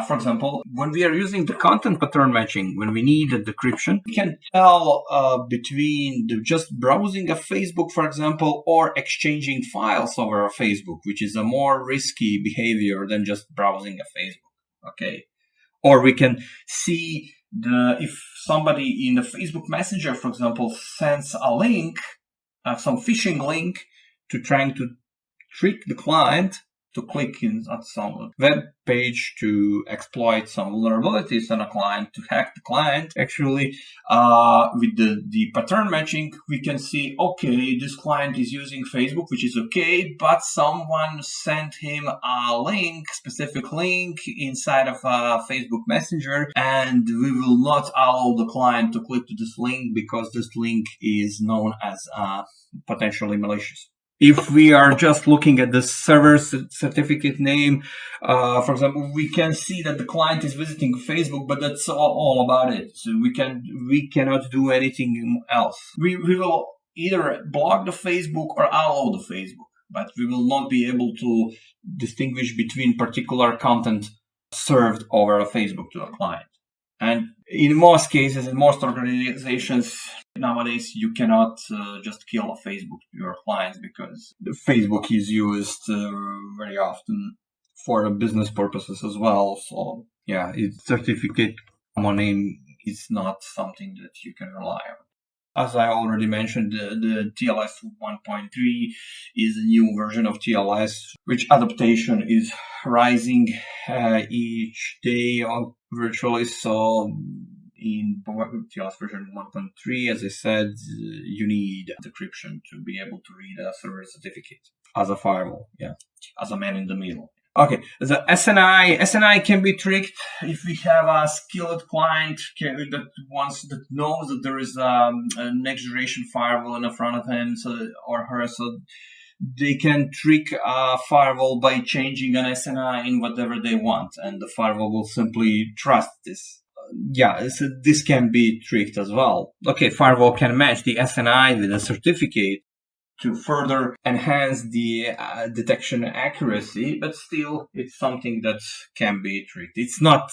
For example, when we are using the content pattern matching, when we need a decryption, we can tell between just browsing a Facebook, for example, or exchanging files over a Facebook, which is a more risky behavior than just browsing a Facebook. Okay. Or we can see if somebody in the Facebook Messenger, for example, sends a link, some phishing link, to trying to trick the client to click at some web page to exploit some vulnerabilities on a client, to hack the client. Actually, with the pattern matching, we can see, okay, this client is using Facebook, which is okay, but someone sent him a link, specific link inside of a Facebook Messenger, and we will not allow the client to click to this link because this link is known as potentially malicious. If we are just looking at the server certificate name, for example, we can see that the client is visiting Facebook, but that's all about it. So we cannot do anything else. We will either block the Facebook or allow the Facebook, but we will not be able to distinguish between particular content served over a Facebook to a client. And in most cases, in most organizations nowadays, you cannot just kill a Facebook to your clients, because the Facebook is used very often for business purposes as well. So yeah, its certificate common name is not something that you can rely on. As I already mentioned, the TLS 1.3 is a new version of TLS, which adaptation is rising each day virtually. So in TLS version 1.3, as I said, you need decryption to be able to read a server certificate as a firewall, as a man in the middle. Okay, the SNI can be tricked if we have a skilled client that knows that there is a next generation firewall in front of him or her, so they can trick a firewall by changing an SNI in whatever they want, and the firewall will simply trust this. So this can be tricked as well. Okay, firewall can match the SNI with a certificate to further enhance the detection accuracy, but still it's something that can be tricked. It's not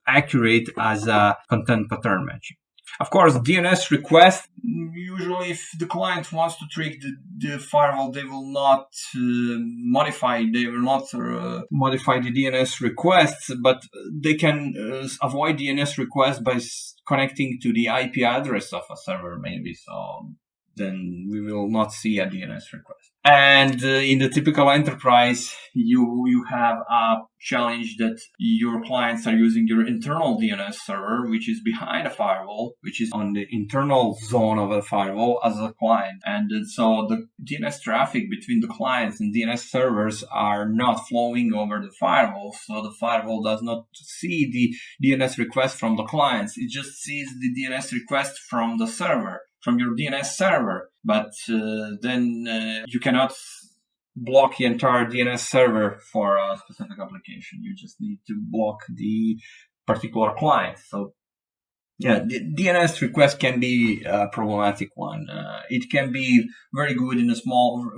accurate as a content pattern matching. Of course, DNS request, usually if the client wants to trick the firewall, they will not modify the DNS requests, but they can avoid DNS requests by connecting to the IP address of a server, maybe. So then we will not see a DNS request. And in the typical enterprise, you have a challenge that your clients are using your internal DNS server, which is behind a firewall, which is on the internal zone of a firewall as a client. And so the DNS traffic between the clients and DNS servers are not flowing over the firewall. So the firewall does not see the DNS request from the clients. It just sees the DNS request from the server, from your DNS server, but then you cannot block the entire DNS server for a specific application. You just need to block the particular client. So yeah, the DNS request can be a problematic one. It can be very good in a small,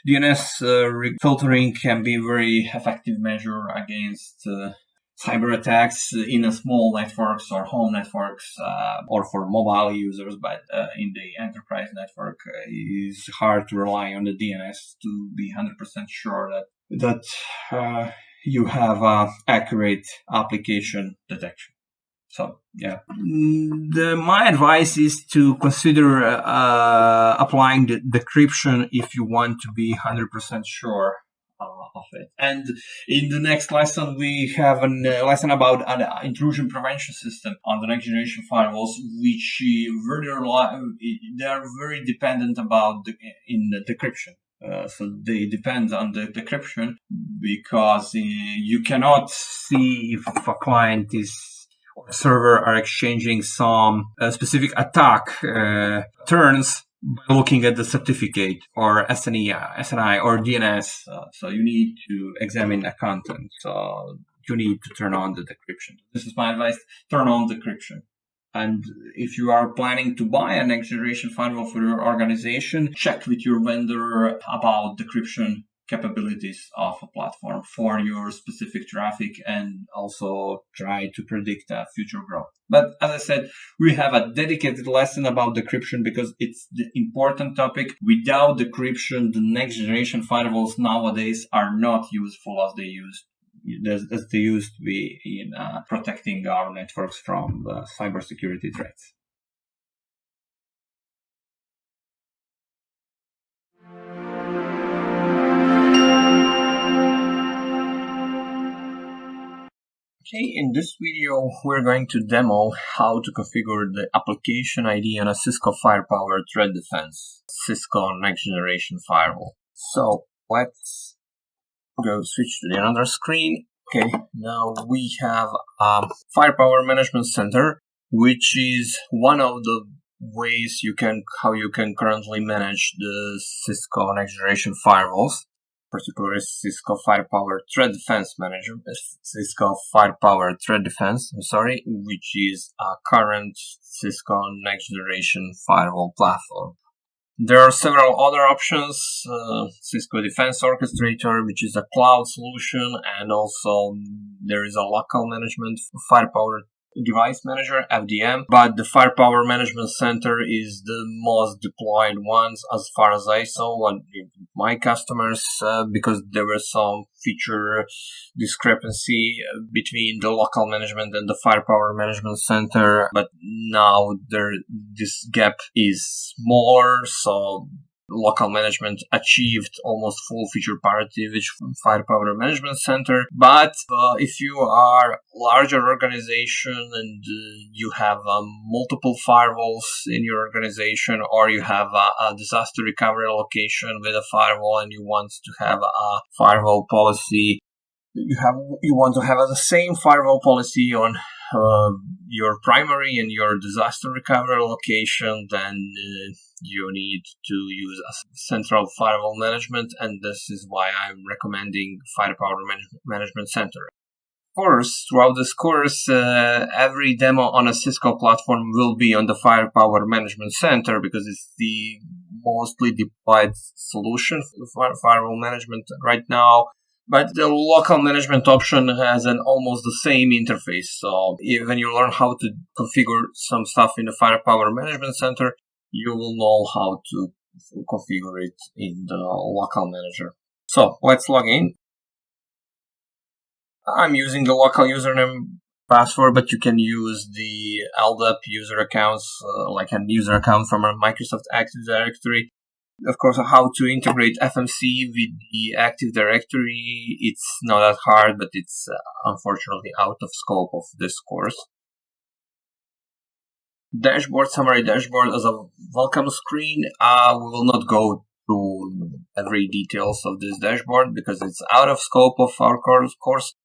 DNS filtering can be a very effective measure against cyber attacks in a small networks or home networks or for mobile users, but in the enterprise network, it's hard to rely on the DNS to be 100% sure that you have accurate application detection. So yeah, my advice is to consider applying the decryption if you want to be 100% sure of it. And in the next lesson, we have a lesson about an intrusion prevention system on the next generation firewalls, which they are very dependent about in the decryption. So they depend on the decryption because you cannot see if a client or a server are exchanging some specific attack turns by looking at the certificate or SNI or DNS. So you need to examine the content. So you need to turn on the decryption. This is my advice. Turn on decryption. And if you are planning to buy a next generation firewall for your organization, check with your vendor about decryption capabilities of a platform for your specific traffic and also try to predict future growth. But as I said, we have a dedicated lesson about decryption because it's the important topic. Without decryption, the next generation firewalls nowadays are not useful as they used to be in protecting our networks from cybersecurity threats. Okay, in this video, we're going to demo how to configure the application ID on a Cisco Firepower Threat Defense, Cisco Next Generation Firewall. So let's go switch to the another screen. Okay, now we have a Firepower Management Center, which is one of the ways how you can currently manage the Cisco Next Generation Firewalls. Particularly Cisco Firepower Threat Defense Manager, Cisco Firepower Threat Defense, which is a current Cisco Next Generation Firewall platform. There are several other options, Cisco Defense Orchestrator, which is a cloud solution, and also there is a local management Firepower Device Manager, FDM, but the Firepower Management Center is the most deployed ones as far as I saw and my customers, because there was some feature discrepancy between the local management and the Firepower Management Center, but now this gap is smaller, so local management achieved almost full feature parity with Firepower Management Center. But if you are a larger organization and you have multiple firewalls in your organization, or you have a disaster recovery location with a firewall and you want to have a firewall policy you want to have the same firewall policy on your primary and your disaster recovery location, then you need to use a central firewall management, and this is why I'm recommending Firepower Management Center. Of course, throughout this course, every demo on a Cisco platform will be on the Firepower Management Center because it's the mostly deployed solution for firewall management right now. But the local management option has an almost the same interface. So when you learn how to configure some stuff in the Firepower Management Center, you will know how to configure it in the local manager. So let's log in. I'm using the local username password, but you can use the LDAP user accounts, like a user account from a Microsoft Active Directory. Of course, how to integrate FMC with the Active Directory, it's not that hard, but it's unfortunately out of scope of this course. Dashboard, summary dashboard as a welcome screen. We will not go through every details of this dashboard because it's out of scope of our course.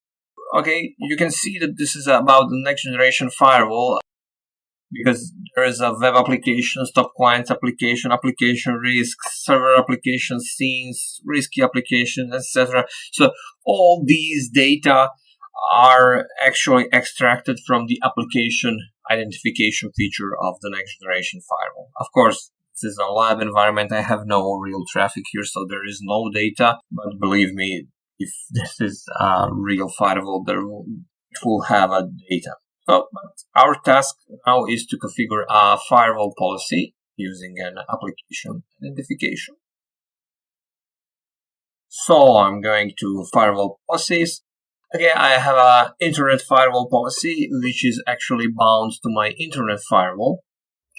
Okay, you can see that this is about the next generation firewall because there is a web application, stop client application, application risks, server application scenes, risky applications, etc. So all these data are actually extracted from the application identification feature of the next generation firewall. Of course, this is a lab environment. I have no real traffic here, so there is no data. But believe me, if this is a real firewall, it will have a data. So, but our task now is to configure a firewall policy using an application identification. So I'm going to firewall policies. Okay, I have an internet firewall policy, which is actually bound to my internet firewall.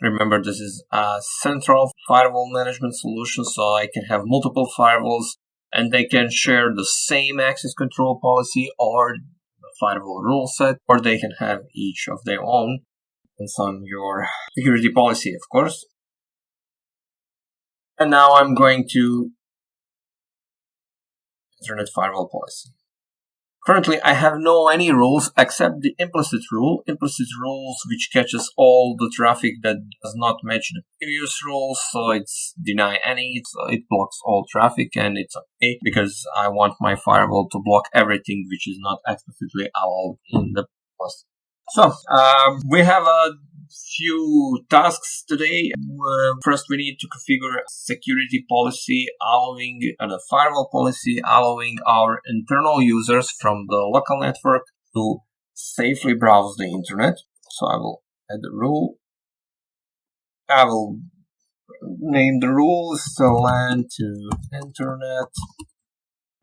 Remember, this is a central firewall management solution, so I can have multiple firewalls and they can share the same access control policy or the firewall rule set, or they can have each of their own. Depends on your security policy, of course. And now I'm going to internet firewall policy. Currently, I have no any rules except the implicit rules which catches all the traffic that does not match the previous rules, so it's deny any, so it blocks all traffic, and it's okay because I want my firewall to block everything which is not explicitly allowed in the policy. So, we have a few tasks today. First, we need to configure security policy allowing the firewall policy allowing our internal users from the local network to safely browse the internet. So I will add the rule. I will name the rules, so LAN to internet.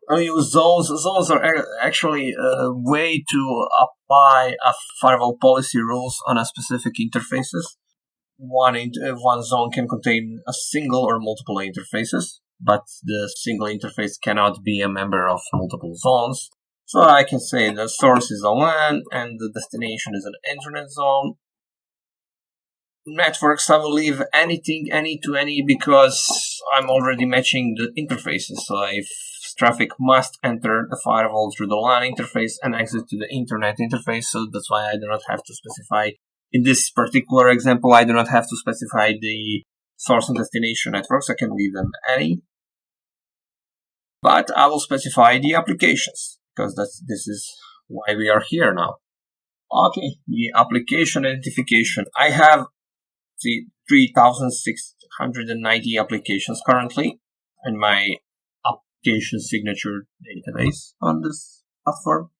I'll use zones. Zones are actually a way to apply a firewall policy rules on a specific interfaces. One zone can contain a single or multiple interfaces, but the single interface cannot be a member of multiple zones. So I can say the source is a LAN and the destination is an internet zone. Networks, I will leave anything any to any because I'm already matching the interfaces. So if traffic must enter the firewall through the LAN interface and exit to the internet interface, so that's why I do not have to specify. In this particular example, I do not have to specify the source and destination networks. I can leave them any. But I will specify the applications because this is why we are here now. Okay, the application identification. I have 3,690 applications currently in my application signature database on this platform.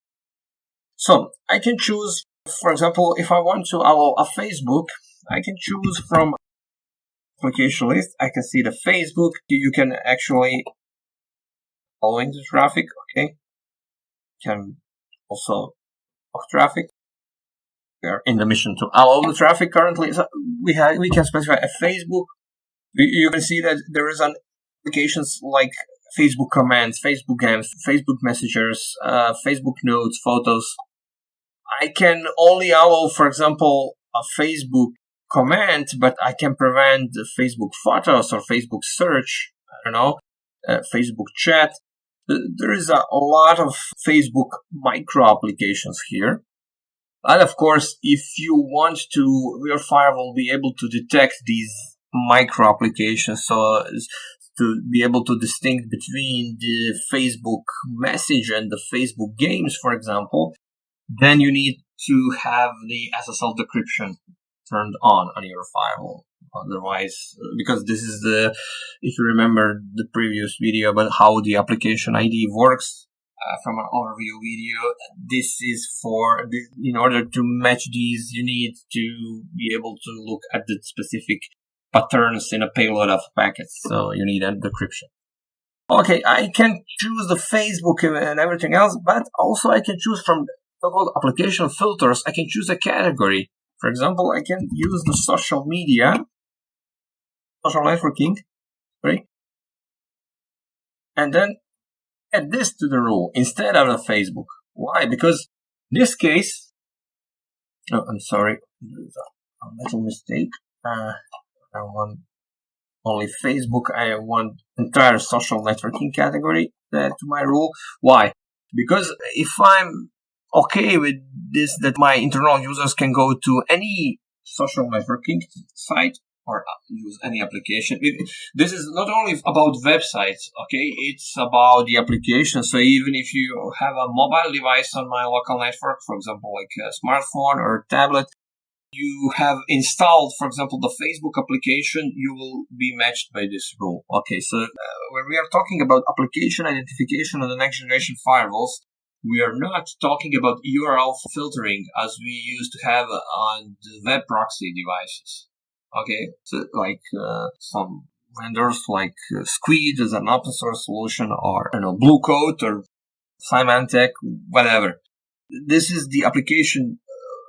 So I can choose, for example, if I want to allow a Facebook, I can choose from application list. I can see the Facebook. You can actually following the traffic. Okay, can also block traffic. We are in the mission to allow the traffic currently. So we can specify a Facebook. You can see that there is an applications like Facebook commands, Facebook games, Facebook messengers, Facebook notes, photos. I can only allow, for example, a Facebook command, but I can prevent the Facebook photos or Facebook search. I don't know, Facebook chat. There is a lot of Facebook micro applications here. And of course, if you want to, your firewall will be able to detect these micro applications, so to be able to distinguish between the Facebook message and the Facebook games, for example, then you need to have the SSL decryption turned on your firewall. Otherwise, because this is if you remember the previous video about how the application ID works from an overview video, this is in order to match these, you need to be able to look at the specific patterns in a payload of packets. So you need a decryption. Okay, I can choose the Facebook and everything else, but also I can choose from so-called application filters. I can choose a category. For example, I can use the social media, social networking, right? And then add this to the rule instead of the Facebook. Why? Because in this case, I'm sorry, there's a little mistake. I want only Facebook. I want entire social networking category to my rule. Why? Because if I'm okay with this, that my internal users can go to any social networking site or use any application. This is not only about websites, okay? It's about the application. So even if you have a mobile device on my local network, for example, like a smartphone or a tablet, you have installed, for example, the Facebook application, you will be matched by this rule. Okay, so when we are talking about application identification on the next generation firewalls, we are not talking about URL filtering as we used to have on the web proxy devices. Okay, so like some vendors like Squid as an open source solution, or Blue Coat or Symantec, whatever. This is the application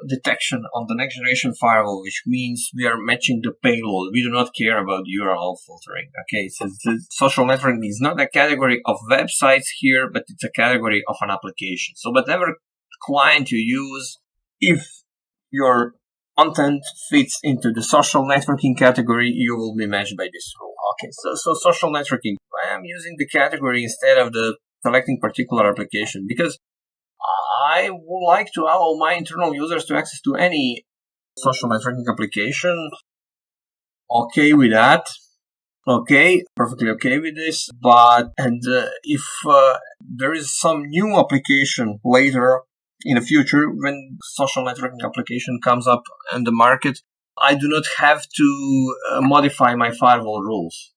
detection on the next generation firewall, which means we are matching the payload. We do not care about URL filtering. Okay, so the social networking is not a category of websites here, but it's a category of an application. So whatever client you use, if your content fits into the social networking category, you will be matched by this rule. Okay, so social networking, I am using the category instead of the selecting particular application because I would like to allow my internal users to access to any social networking application. Okay with that. Okay, perfectly okay with this. But if there is some new application later in the future when social networking application comes up in the market, I do not have to modify my firewall rules.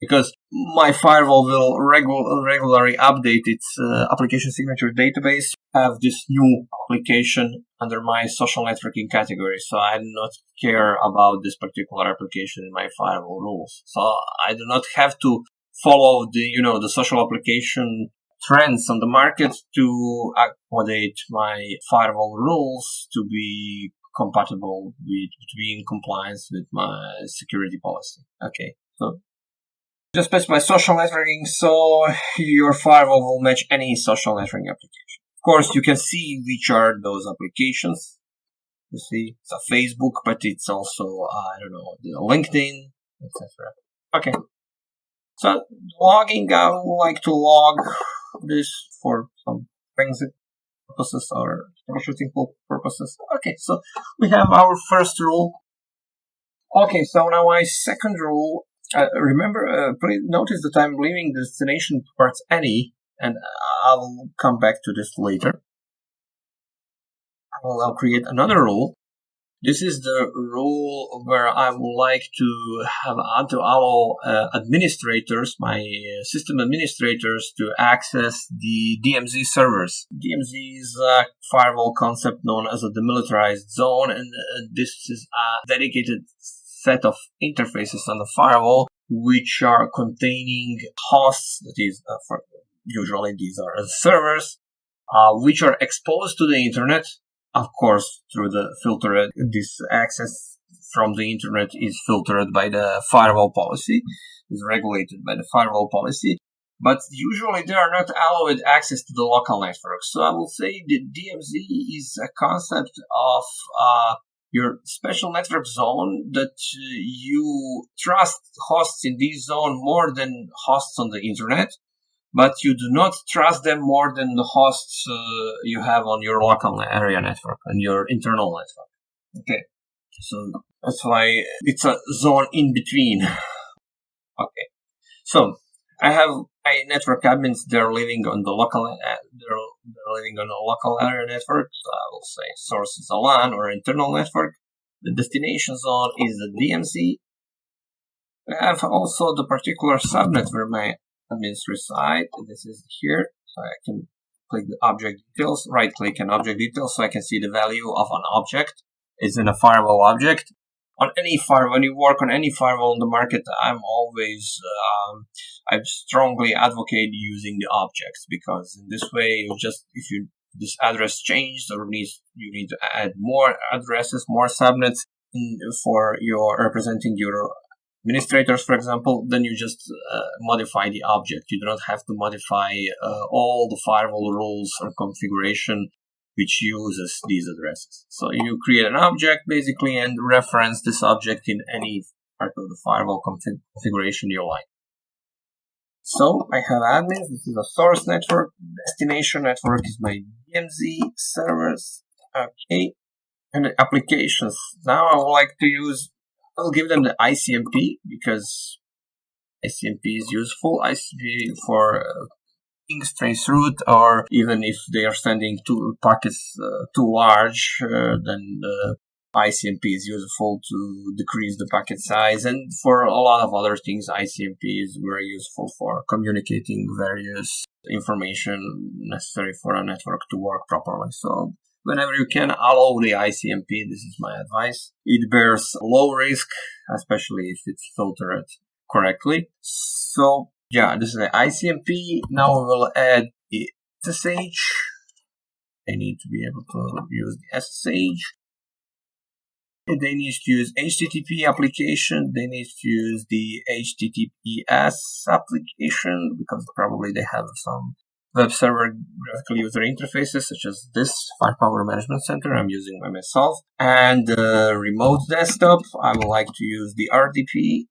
Because my firewall will regularly update its application signature database, have this new application under my social networking category. So I do not care about this particular application in my firewall rules. So I do not have to follow the social application trends on the market to accommodate my firewall rules to be compatible with, to be in compliance with my security policy. Okay, so just specify social networking, so your firewall will match any social networking application. Of course, you can see which are those applications. You see, it's a Facebook, but it's also, the LinkedIn, etc. Okay. So, logging, I would like to log this for some forensic purposes or troubleshooting purposes. Okay, so we have our first rule. Okay, so now my second rule. Remember, please notice that I'm leaving the destination parts any, and I'll come back to this later. I'll create another rule. This is the rule where I would like to allow administrators, my system administrators, to access the DMZ servers. DMZ is a firewall concept known as a demilitarized zone, and this is a dedicated set of interfaces on the firewall which are containing hosts, that is, usually these are servers, which are exposed to the internet, of course, through the filter. This access from the internet is filtered by the firewall policy, is regulated by the firewall policy, but usually they are not allowed access to the local network. So I will say that DMZ is a concept of your special network zone that you trust hosts in this zone more than hosts on the internet. but you do not trust them more than the hosts you have on your local area network and your internal network. Okay, so that's why it's a zone in between. Okay, so I have my network admins. They're living on the local. They're living on a local area network. So I will say source is a LAN or internal network. The destination zone is the DMZ. I have also the particular subnet where my admins reside. This is here, so I can click the object details, right click on object details, so I can see the value of an object. It's in a firewall object. On any firewall, when you work on any firewall in the market, I'm always, I strongly advocate using the objects, because in this way, if this address changed or you need to add more addresses, more subnets for your representing your administrators, for example, then you just modify the object. You do not have to modify all the firewall rules or configuration which uses these addresses. So you create an object basically and reference this object in any part of the firewall configuration you like. So I have admins. This is a source network. Destination network is my DMZ servers. Okay. And the applications. Now I would like to I'll give them the ICMP because ICMP is useful. ICMP for trace route, or even if they are sending two packets too large, then the ICMP is useful to decrease the packet size, and for a lot of other things, ICMP is very useful for communicating various information necessary for a network to work properly. So whenever you can, allow the ICMP. This is my advice. It bears low risk, especially if it's filtered correctly. So yeah, this is the ICMP. Now we will add the SSH. They need to be able to use the SSH. They need to use HTTP application. They need to use the HTTPS application because probably they have some web server graphical user interfaces such as this Firepower Management Center. I'm using by myself. And remote desktop, I would like to use the RDP.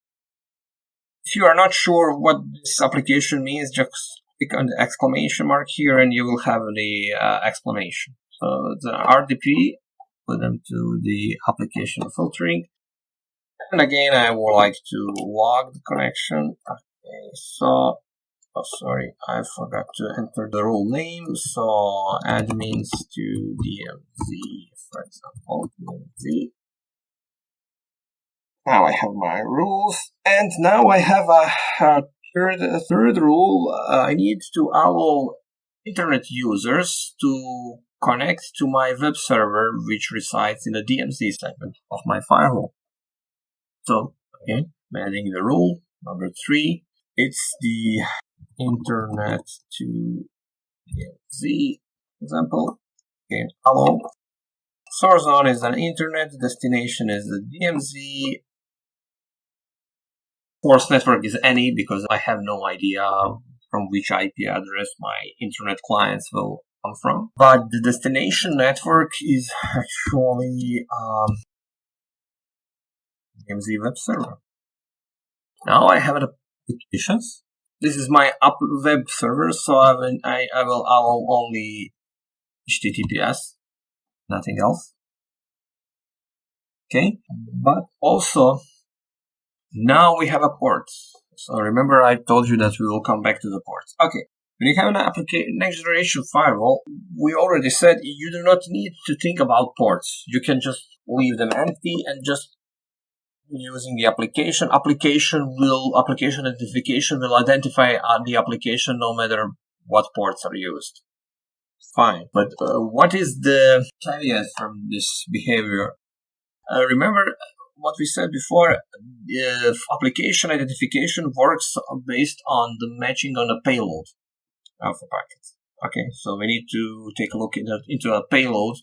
If you are not sure what this application means, just click on the exclamation mark here and you will have the explanation. So the RDP, put them to the application filtering. And again, I would like to log the connection. Okay, so, sorry, I forgot to enter the role name. So admins to DMZ, for example, DMZ. Now I have my rules, and now I have a third rule. I need to allow internet users to connect to my web server, which resides in the DMZ segment of my firewall. So again, adding the rule number 3. It's the internet to DMZ example. Okay, allow. Source zone is an internet. Destination is the DMZ. Source network is any, because I have no idea from which IP address my internet clients will come from. But the destination network is actually DMZ web server. Now I have applications. This is my web server, so I will allow only HTTPS, nothing else. Okay, but also now we have a port. So remember I told you that we will come back to the ports. Okay, when you have an application next generation firewall, we already said you do not need to think about ports. You can just leave them empty and just using the application. Application identification will identify the application no matter what ports are used. Fine, but what is the caveat from this behavior? Remember what we said before, application identification works based on the matching on a payload of a packet. Okay, so we need to take a look into a payload.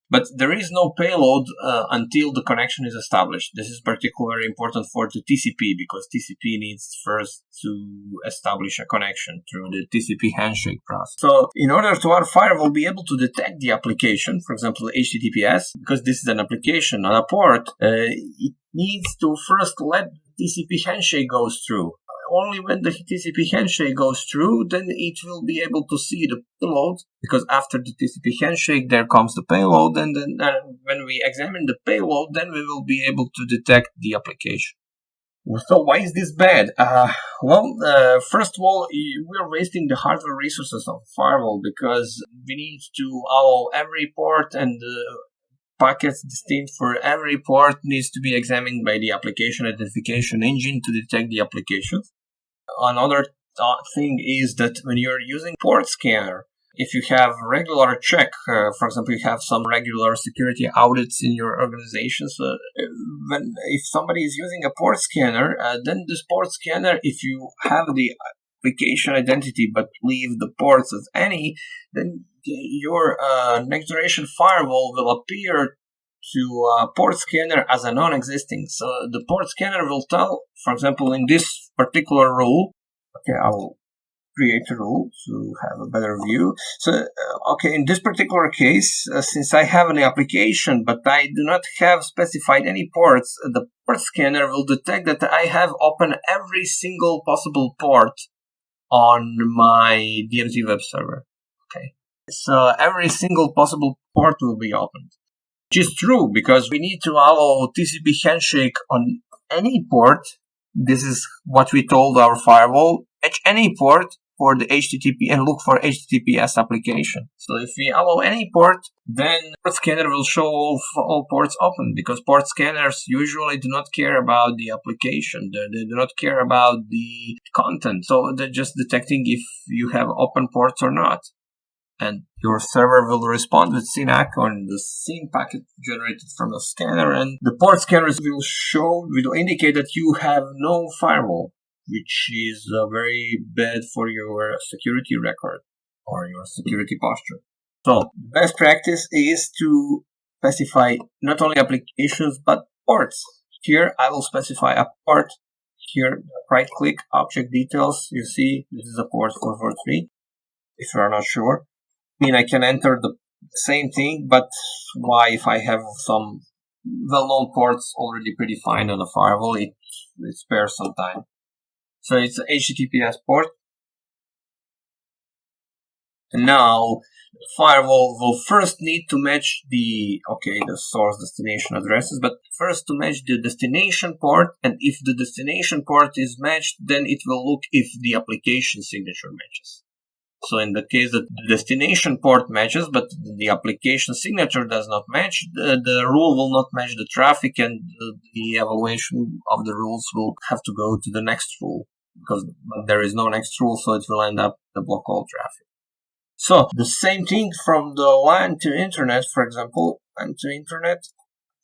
But there is no payload until the connection is established. This is particularly important for the TCP because TCP needs first to establish a connection through the TCP handshake process. So in order to our firewall be able to detect the application, for example, HTTPS, because this is an application on a port, it needs to first let TCP handshake goes through. Only when the TCP handshake goes through, then it will be able to see the payload, because after the TCP handshake, there comes the payload, and then when we examine the payload, then we will be able to detect the application. So why is this bad? First of all, we are wasting the hardware resources of firewall, because we need to allow every port, and packets distinct for every port needs to be examined by the application identification engine to detect the applications. Another thing is that when you're using port scanner, if you have regular check, for example, you have some regular security audits in your organization. So if somebody is using a port scanner, then this port scanner, if you have the application identity but leave the ports as any, then your next generation firewall will appear to port scanner as a non-existing. So the port scanner will tell, for example, in this particular rule, okay, I will create a rule to have a better view. So, in this particular case, since I have an application, but I do not have specified any ports, the port scanner will detect that I have opened every single possible port on my DMZ web server. Okay. So every single possible port will be opened. Which is true, because we need to allow TCP handshake on any port. This is what we told our firewall. At any port for the HTTP and look for HTTPS application. So if we allow any port, then port scanner will show all ports open, because port scanners usually do not care about the application. They do not care about the content. So they're just detecting if you have open ports or not. And your server will respond with SYNAC on the SYN packet generated from the scanner, and the port scanners will indicate that you have no firewall, which is very bad for your security record or your security posture. So best practice is to specify not only applications but ports. Here I will specify a port. Here, right click, object details. You see this is a port 443. If you are not sure, I can enter the same thing, but why, if I have some well-known ports already predefined on the firewall, it spares some time. So it's an HTTPS port. And now the firewall will first need to match the source destination addresses, but first to match the destination port, and if the destination port is matched, then it will look if the application signature matches. So in the case that the destination port matches, but the application signature does not match, the rule will not match the traffic, and the evaluation of the rules will have to go to the next rule, because there is no next rule, so it will end up the block all traffic. So the same thing from the LAN to internet, for example, LAN to internet,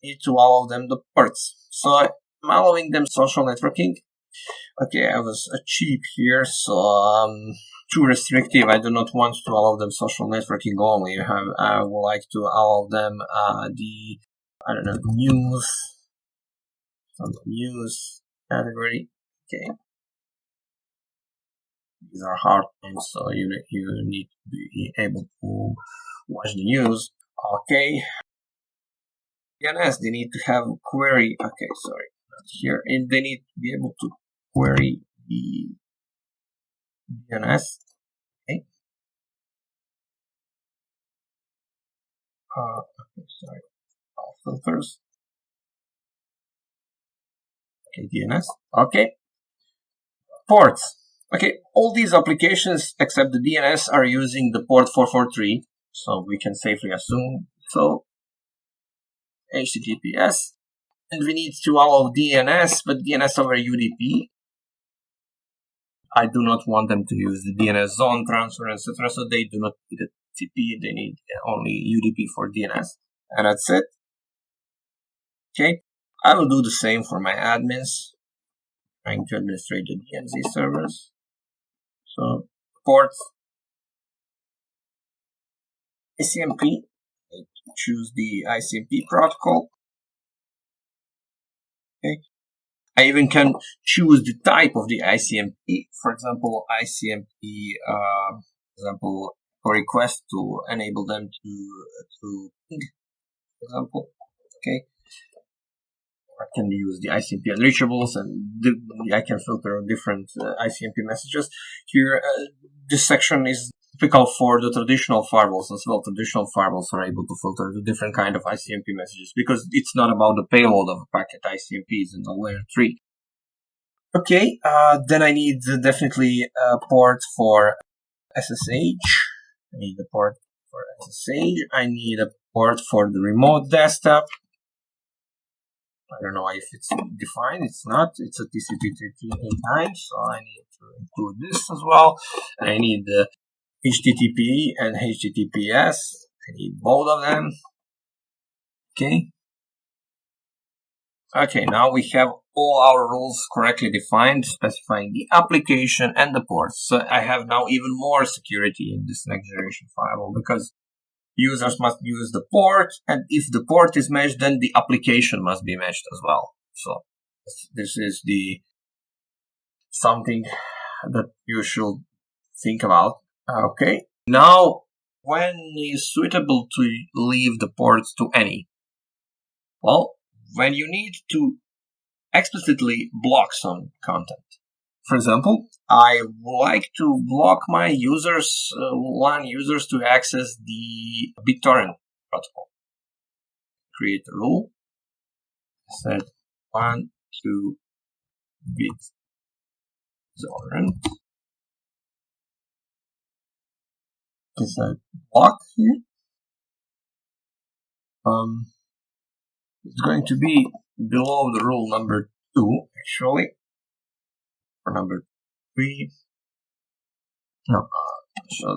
need to allow them the ports. So I'm allowing them social networking. Okay, I was cheap here, so too restrictive. I do not want to allow them social networking only. I would like to allow them news category. Okay, these are hard things, so you need to be able to watch the news. Okay, DNS, they need to have query. Okay, sorry, not here, and they need to be able to query the DNS. Okay. Okay, sorry. All filters. Okay, DNS. Okay. Ports. Okay, all these applications except the DNS are using the port 443, so we can safely assume so. HTTPS, and we need to allow DNS, but DNS over UDP. I do not want them to use the DNS zone transfer, etc. So they do not need a TCP. They need only UDP for DNS, and that's it. Okay, I will do the same for my admins trying to administrate the DMZ servers. So ports, ICMP. Choose the ICMP protocol. Okay. I even can choose the type of the ICMP. For example, ICMP, for request to enable them to ping, for example. Okay. I can use the ICMP unreachables, and I can filter different ICMP messages. Here, this section is typical for the traditional firewalls as well. Traditional firewalls are able to filter the different kind of ICMP messages because it's not about the payload of a packet. ICMP is in the layer 3. Okay, then I need definitely a port for SSH. I need a port for SSH. I need a port for the remote desktop. I don't know if it's defined. It's not. It's a TCP/IP, so I need to include this as well. I need the HTTP and HTTPS. I need both of them. Okay. Okay, now we have all our rules correctly defined, specifying the application and the ports. So I have now even more security in this next generation firewall because users must use the port, and if the port is matched, then the application must be matched as well. So this is the something that you should think about. Okay. Now, when is suitable to leave the ports to any? Well, when you need to explicitly block some content. For example, I would like to block my users, LAN users, to access the BitTorrent protocol. Create a rule. Set LAN to BitTorrent. Set block here. It's going to be below the rule number 2, actually. Or number 3. No,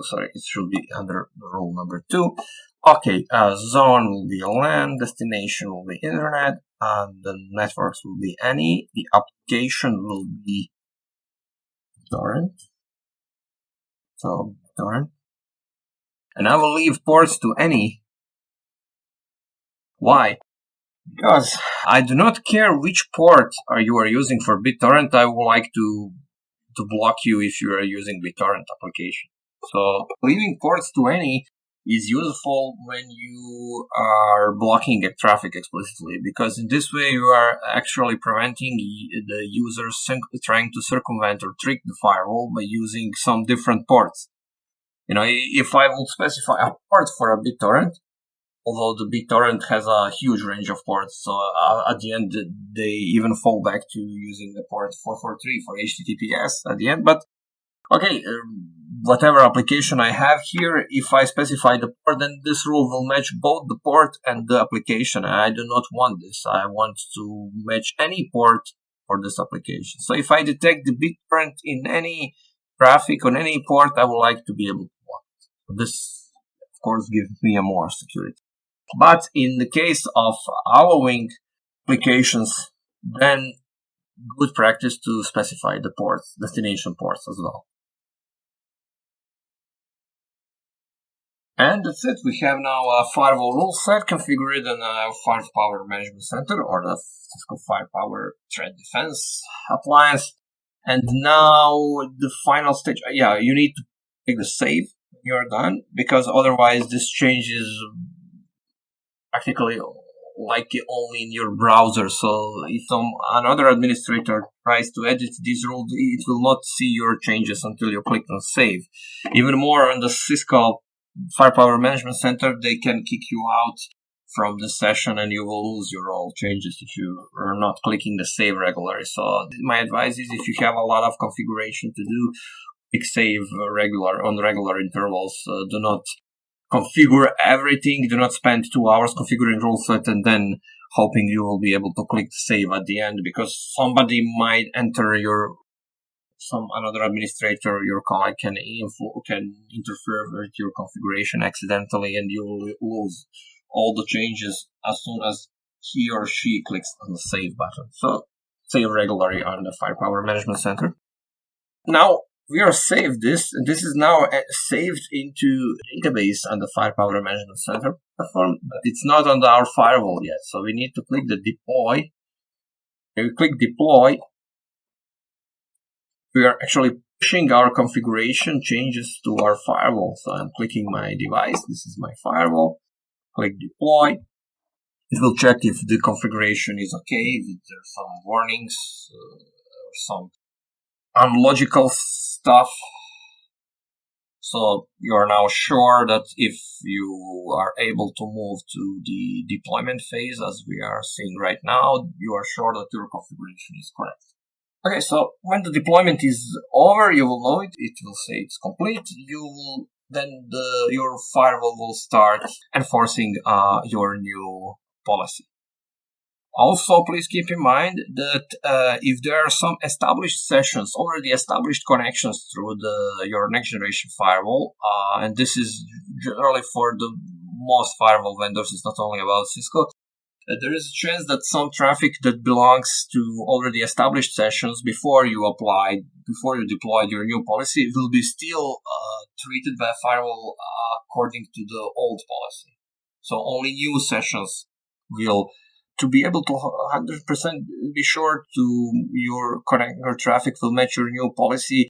sorry, it should be under the rule number 2. Okay, zone will be LAN, destination will be internet, and the networks will be any. The application will be torrent. So, torrent. And I will leave ports to any. Why? Because I do not care which port you are using for BitTorrent. I would like to block you if you are using BitTorrent application. So leaving ports to any is useful when you are blocking traffic explicitly, because in this way you are actually preventing the users trying to circumvent or trick the firewall by using some different ports. You know, if I will specify a port for a BitTorrent, although the BitTorrent has a huge range of ports, so at the end they even fall back to using the port 443 for HTTPS at the end. But okay, whatever application I have here, if I specify the port, then this rule will match both the port and the application. I do not want this. I want to match any port for this application. So if I detect the BitTorrent in any traffic on any port, I would like to be able to block it. So this, of course, gives me a more security. But in the case of allowing applications, then good practice to specify the ports, destination ports as well. And that's it. We have now a firewall rule set configured in a Firepower Management Center, or the Cisco Firepower Threat Defense appliance. And now the final stage, you need to click the save when you're done, because otherwise this changes practically like only in your browser. So if another administrator tries to edit this rule, it will not see your changes until you click on save. Even more, on the Cisco Firepower Management Center, they can kick you out from the session and you will lose your all changes if you are not clicking the save regularly. So my advice is, if you have a lot of configuration to do, click save on regular intervals. Do not configure everything. Do not spend 2 hours configuring rule set and then hoping you will be able to click save at the end, because somebody might enter another administrator, your colleague can interfere with your configuration accidentally, and you will lose all the changes as soon as he or she clicks on the save button. So save regularly on the Firepower Management Center. Now we are saved this, and this is now saved into database on the Firepower Management Center platform, but it's not on our firewall yet. So we need to click the deploy. When we click deploy, we are actually pushing our configuration changes to our firewall. So I'm clicking my device. This is my firewall. Click deploy. It will check if the configuration is okay, if there's some warnings or some unlogical stuff. So you are now sure that if you are able to move to the deployment phase, as we are seeing right now, you are sure that your configuration is correct. Okay, so when the deployment is over, you will know it. It will say it's complete. Your firewall will start enforcing your new policy. Also, please keep in mind that if there are some established sessions, already established connections through your next generation firewall, and this is generally for the most firewall vendors, it's not only about Cisco, there is a chance that some traffic that belongs to already established sessions before you deployed your new policy will be still treated by a firewall according to the old policy. So only new sessions will. To be able to 100% be sure your traffic will match your new policy,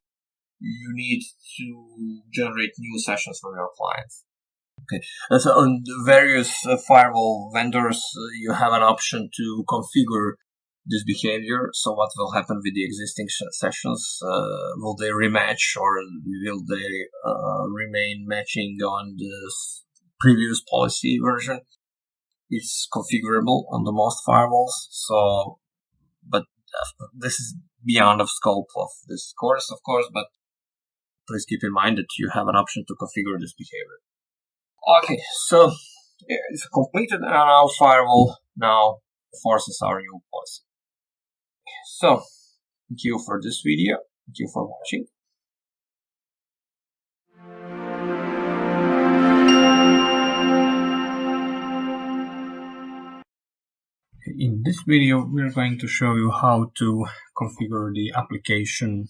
you need to generate new sessions for your clients. Okay, and so on the various firewall vendors, you have an option to configure this behavior. So what will happen with the existing sessions? Will they rematch, or will they remain matching on the previous policy version? It's configurable on the most firewalls, but this is beyond the scope of this course, of course, but please keep in mind that you have an option to configure this behavior. Okay, so it's completed, and our firewall now forces our new policy. So, thank you for this video. Thank you for watching. In this video, we're going to show you how to configure the application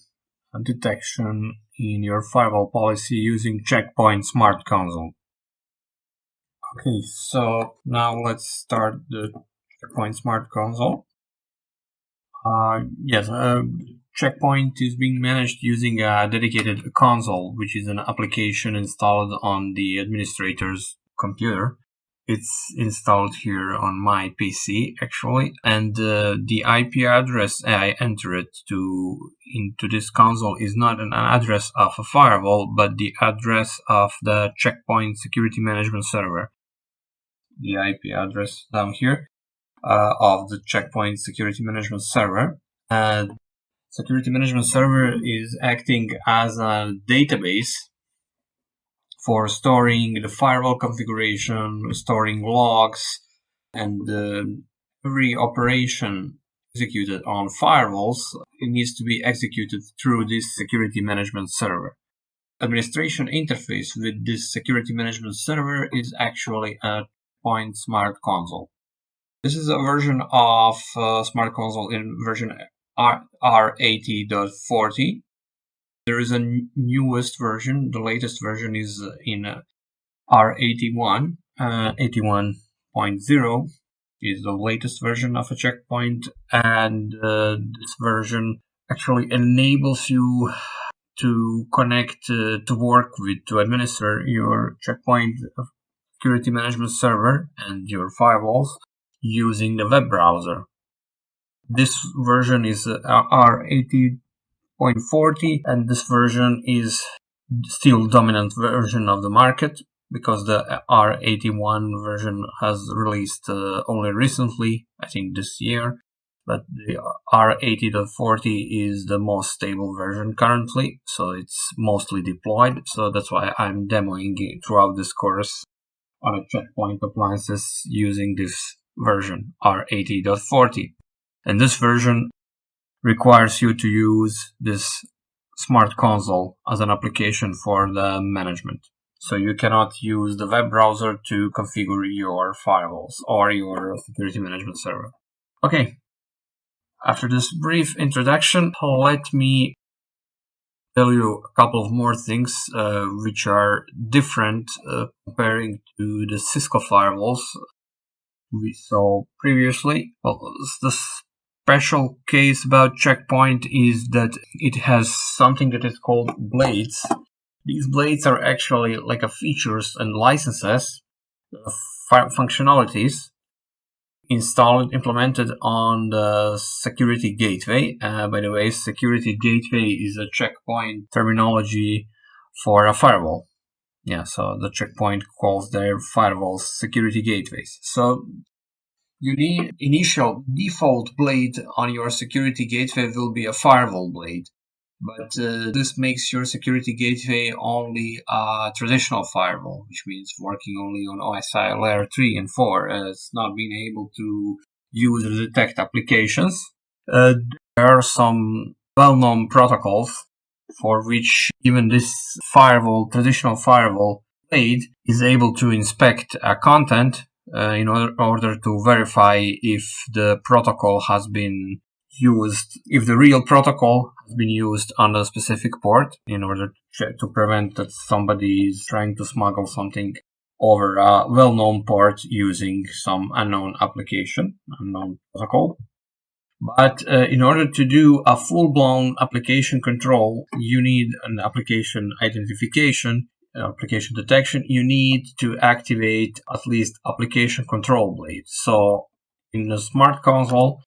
detection in your firewall policy using Check Point Smart Console. Okay, so now let's start the Check Point Smart Console. Check Point is being managed using a dedicated console, which is an application installed on the administrator's computer. It's installed here on my PC, actually, and the IP address I entered into this console is not an address of a firewall, but the address of the Check Point Security Management Server. The IP address down here of the Check Point Security Management Server. Security Management Server is acting as a database for storing the firewall configuration, storing logs, and every operation executed on firewalls, it needs to be executed through this security management server. Administration interface with this security management server is actually a Point Smart Console. This is a version of Smart Console in version R80.40. There is a newest version. The latest version is in R81. 81.0 is the latest version of a Check Point, and this version actually enables you to connect, to administer your Check Point security management server and your firewalls using the web browser. This version is R80.40, and this version is still dominant version of the market because the R81 version has released only recently, I think this year, but the R80.40 is the most stable version currently, so it's mostly deployed. So that's why I'm demoing it throughout this course on a Check Point appliances using this version, R80.40. And this version requires you to use this Smart Console as an application for the management. So you cannot use the web browser to configure your firewalls or your security management server. Okay, after this brief introduction, let me tell you a couple of more things which are different comparing to the Cisco firewalls we saw previously. Well, the special case about Check Point is that it has something that is called blades. These blades are actually like a features and licenses, functionalities installed, implemented on the security gateway. By the way, security gateway is a checkpoint terminology for a firewall. Yeah, so the checkpoint calls their firewalls security gateways. So you need initial default blade on your security gateway will be a firewall blade. But this makes your security gateway only a traditional firewall, which means working only on OSI layer 3 and 4. It's not being able to use or detect applications. There are some well-known protocols for which even this firewall, traditional firewall blade, is able to inspect content in order to verify if the protocol has been used, if the real protocol has been used on a specific port, in order to prevent that somebody is trying to smuggle something over a well-known port using some unknown application, unknown protocol. But in order to do a full-blown application control, you need an application identification, application detection. You need to activate at least application control blade. So in the Smart Console,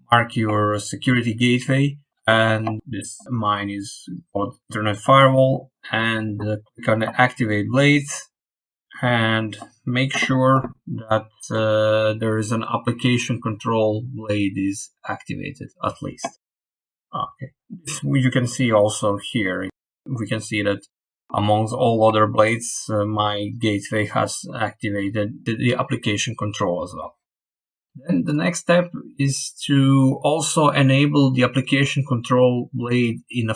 mark your security gateway, and this mine is called Internet Firewall, and click on the activate blades and make sure that there is an application control blade is activated at least. Okay, you can see also here, we can see that amongst all other blades, my gateway has activated the application control as well. Then the next step is to also enable the application control blade in the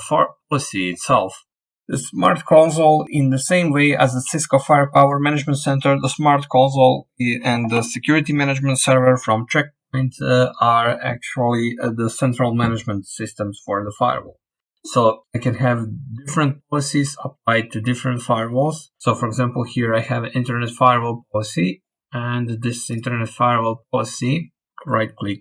policy itself. The Smart Console, in the same way as the Cisco Firepower Management Center, the Smart Console and the Security Management Server from Checkpoint are actually the central management systems for the firewall. So I can have different policies applied to different firewalls. So for example, here I have an Internet Firewall policy. And this Internet Firewall policy, right click.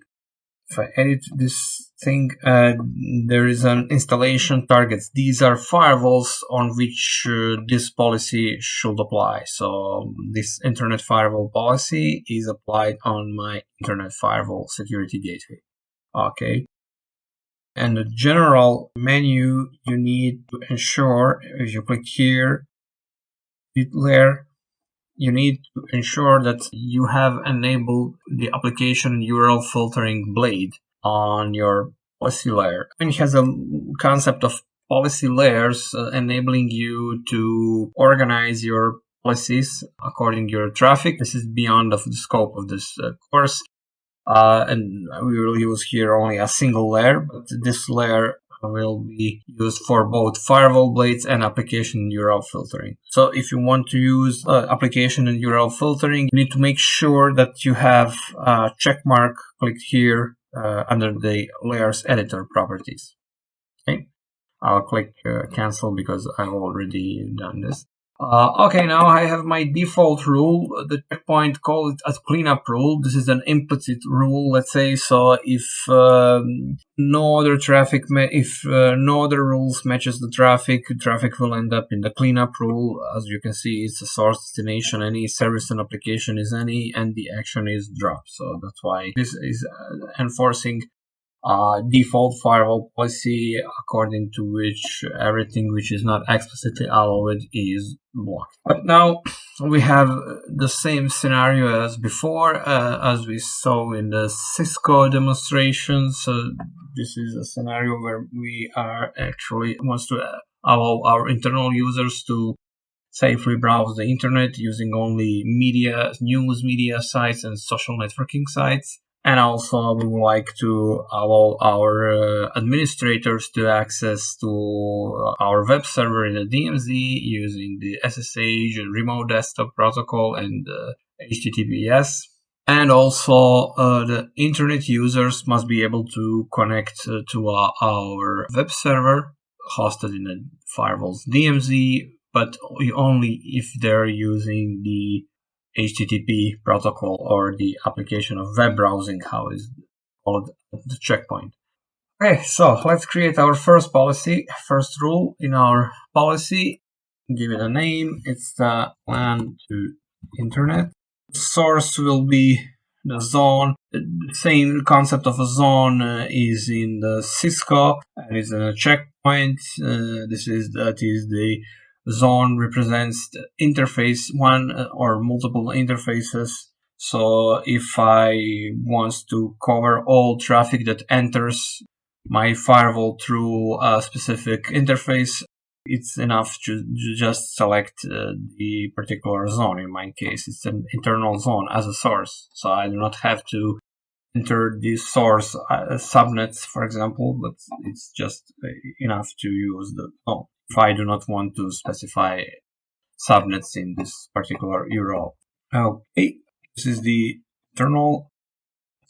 If I edit this thing, there is an installation targets. These are firewalls on which this policy should apply. So this Internet Firewall policy is applied on my Internet Firewall security gateway. Okay. And the general menu, you need to ensure, if you click here, layer, you need to ensure that you have enabled the application URL filtering blade on your policy layer. And it has a concept of policy layers enabling you to organize your policies according to your traffic. This is beyond of the scope of this course. And we will use here only a single layer, but this layer will be used for both firewall blades and application URL filtering. So if you want to use application and URL filtering, you need to make sure that you have a check mark clicked here under the layers editor properties. Okay, I'll click cancel because I've already done this. Okay, now I have my default rule. The Checkpoint call it a cleanup rule. This is an implicit rule, let's say. So if no other traffic, no other rules matches the traffic will end up in the cleanup rule. As you can see, it's a source destination, any service and application is any, and the action is drop. So that's why this is enforcing default firewall policy according to which everything which is not explicitly allowed is blocked. But now we have the same scenario as before, as we saw in the Cisco demonstration. So this is a scenario where we are actually wants to allow our internal users to safely browse the internet using only media, news media sites and social networking sites. And also we would like to allow our administrators to access to our web server in the DMZ using the SSH and remote desktop protocol and HTTPS. And also the internet users must be able to connect to our web server hosted in the firewall's DMZ, but only if they're using the HTTP protocol or the application of web browsing, how is called the Checkpoint. Okay, so let's create our first policy, first rule in our policy. Give it a name. It's the LAN to internet. The source will be The zone, the same concept of a zone is in the Cisco and is in a checkpoint. That is the zone represents the interface, one or multiple interfaces. So if I want to cover all traffic that enters my firewall through a specific interface, it's enough to just select the particular zone. In my case, it's an internal zone as a source. So I do not have to enter the source subnets, for example, but it's just enough to use the zone if I do not want to specify subnets in this particular URL. Okay, this is the internal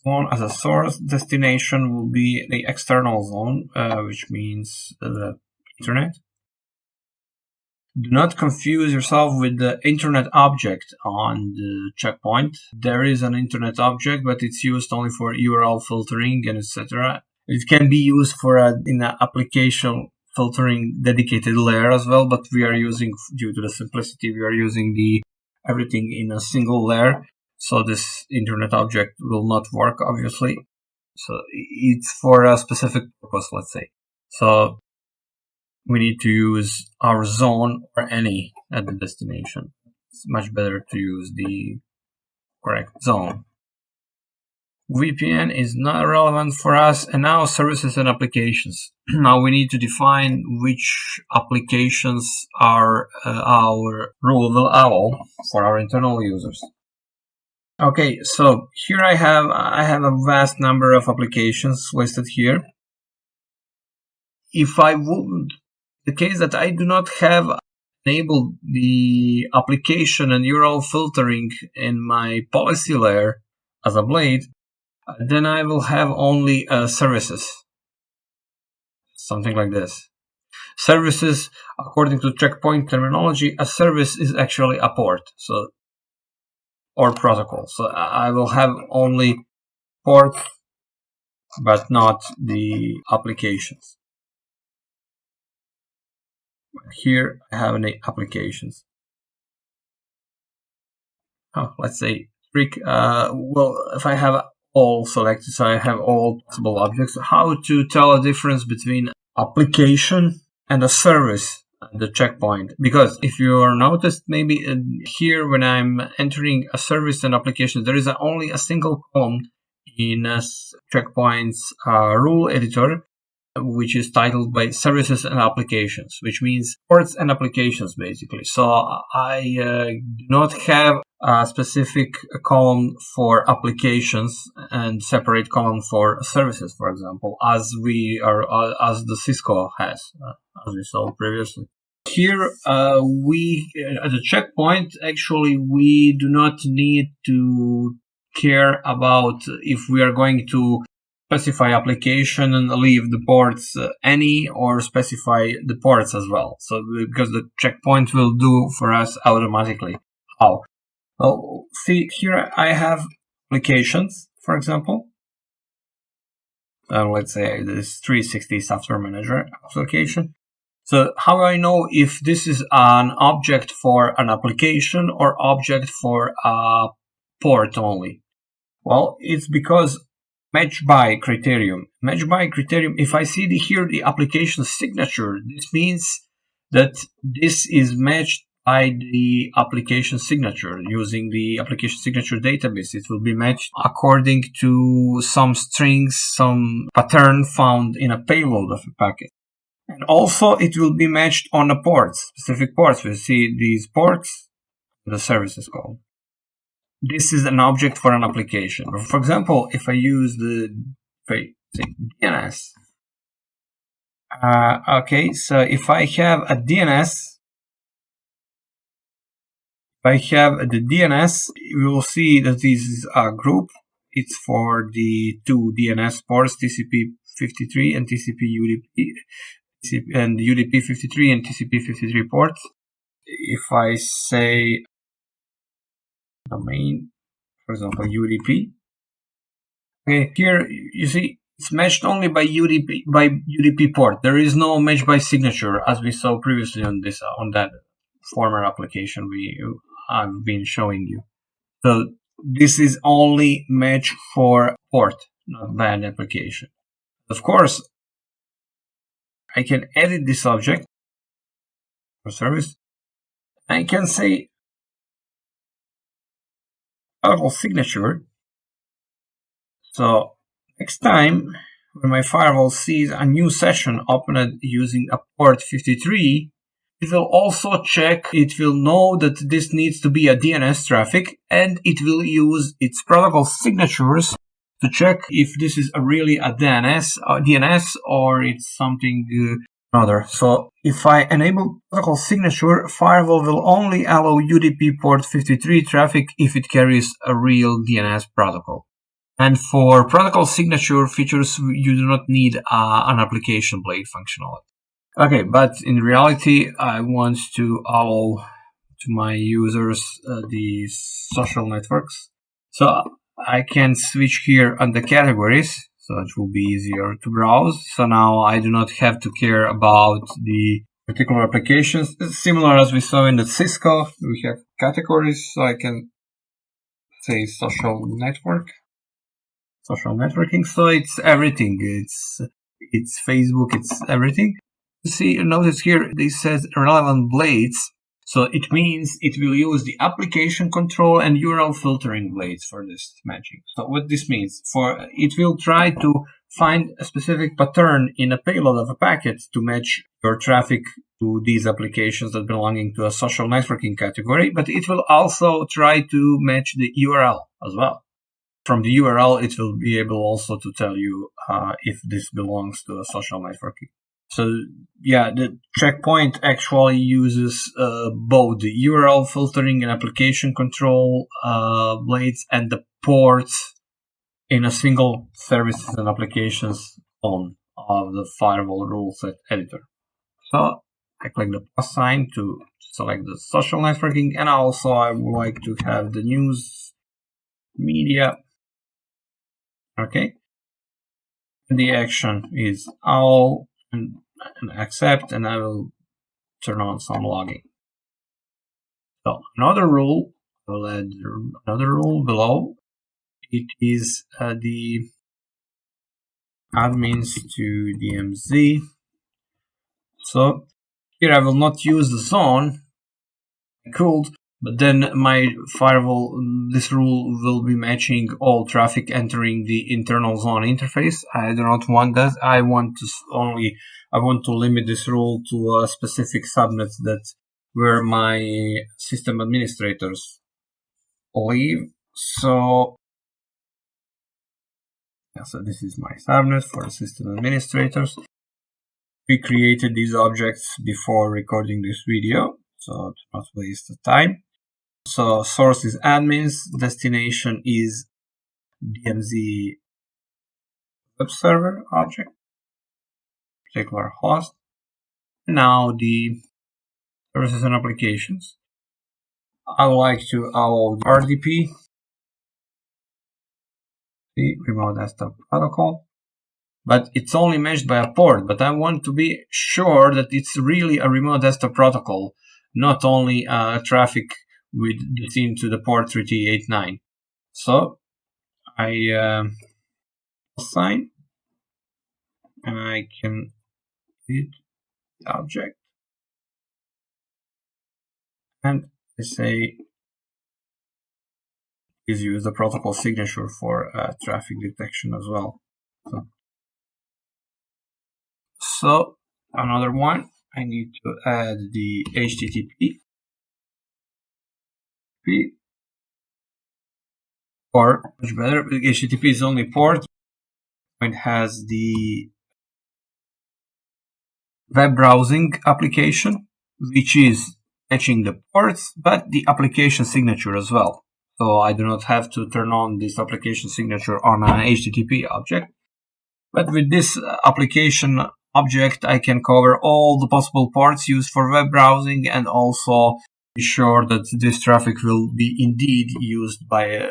zone as a source. Destination will be the external zone, which means the internet. Do not confuse yourself with the internet object on the checkpoint. There is an internet object, but it's used only for URL filtering and etc. It can be used for in an application filtering dedicated layer as well, but we are using, due to the simplicity, we are using everything in a single layer. So this internet object will not work, obviously. So it's for a specific purpose, let's say. So we need to use our zone or any at the destination. It's much better to use the correct zone. VPN is not relevant for us. And now services and applications. Now we need to define which applications are our rule will allow for our internal users. Okay, so here I have a vast number of applications listed here. If I would, the case that I do not have enabled the application and URL filtering in my policy layer as a blade, then I will have only services. Something like this. Services, according to checkpoint terminology, a service is actually a port, or protocol. So I will have only port, but not the applications. Here I have any applications. Let's say if I have all selected, so I have all possible objects, how to tell a difference between application and a service at the checkpoint? Because if you are noticed, maybe here when I'm entering a service and application, there is only a single column in a checkpoint's rule editor, which is titled by services and applications, which means ports and applications basically. So I do not have a specific column for applications and separate column for services, for example, as the Cisco has, as we saw previously. Here we at the checkpoint, actually we do not need to care about if we are going to specify application and leave the ports any, or specify the ports as well. So because the checkpoint will do for us automatically. How? Well, see here I have applications, for example. Let's say this 360 Software Manager application. So how do I know if this is an object for an application or object for a port only? Well, it's because match by criterion. Match by criterion, if I see here the application signature, this means that this is matched by the application signature. Using the application signature database, it will be matched according to some strings, some pattern found in a payload of a packet. And also it will be matched on the ports, specific ports. We see these ports, the services called. This is an object for an application. For example, if I use DNS. Okay, so if I have a DNS, you will see that this is a group. It's for the two DNS ports, TCP53 and TCP/UDP, and UDP53 and TCP53 ports. If I say domain, for example, UDP. Okay, here you see it's matched only by UDP port. There is no match by signature, as we saw previously on that former application I've been showing you. So this is only match for port, not band application. Of course, I can edit this object for service. I can say protocol signature. So next time when my firewall sees a new session opened using a port 53, it will also check, it will know that this needs to be a DNS traffic, and it will use its protocol signatures to check if this is really a DNS or it's something other. So if I enable protocol signature, firewall will only allow UDP port 53 traffic if it carries a real DNS protocol. And for protocol signature features, you do not need an application blade functionality. Okay, but in reality, I want to allow to my users the social networks. So I can switch here on the categories, so it will be easier to browse. So now I do not have to care about the particular applications. It's similar as we saw in the Cisco, we have categories, so I can say social network. Social networking, so it's everything. It's Facebook, it's everything. You see, notice here this says relevant blades, so it means it will use the application control and URL filtering blades for this matching. So what this means, it will try to find a specific pattern in a payload of a packet to match your traffic to these applications that belonging to a social networking category, but it will also try to match the URL as well. From the URL, it will be able also to tell you if this belongs to a social networking. So yeah, the checkpoint actually uses both the URL filtering and application control blades and the ports in a single services and applications on of the firewall rule set editor. So I click the plus sign to select the social networking, and also I would like to have the news media. Okay, the action is all and accept, and I will turn on some logging. So another rule, I will add another rule below. It is the admins to DMZ. So here I will not use the zone. I could, but then my firewall, this rule will be matching all traffic entering the internal zone interface. I do not want that. I want to limit this rule to a specific subnet that where my system administrators live. So this is my subnet for the system administrators. We created these objects before recording this video, so to not waste the time. So source is admins, destination is DMZ web server object, particular host. Now the services and applications. I would like to allow RDP, the remote desktop protocol, but it's only matched by a port. But I want to be sure that it's really a remote desktop protocol, not only traffic with the theme to the port 3389. So I assign, and I can edit the object, and I say please use the protocol signature for traffic detection as well. So another one, I need to add the HTTP, or much better, HTTP is only port. It has the web browsing application, which is matching the ports, but the application signature as well. So I do not have to turn on this application signature on an HTTP object. But with this application object, I can cover all the possible ports used for web browsing, and also be sure that this traffic will be indeed used by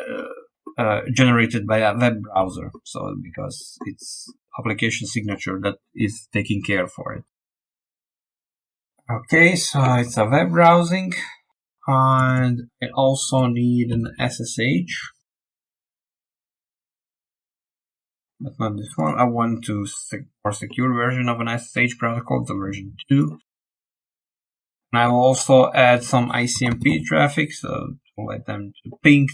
generated by a web browser. So because it's application signature that is taking care for it. Okay, so it's a web browsing, and I also need an SSH. but not this one. I want to more secure version of an SSH protocol, the version 2. And I will also add some ICMP traffic, so to let them to ping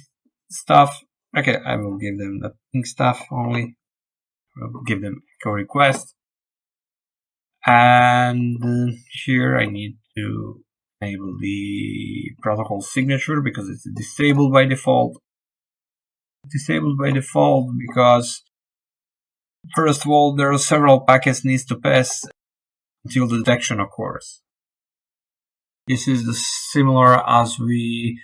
stuff. Okay, I will give them the ping stuff only. I will give them echo request. And here I need to enable the protocol signature because it's disabled by default. Disabled by default because first of all, there are several packets needs to pass until the detection occurs. This is similar as we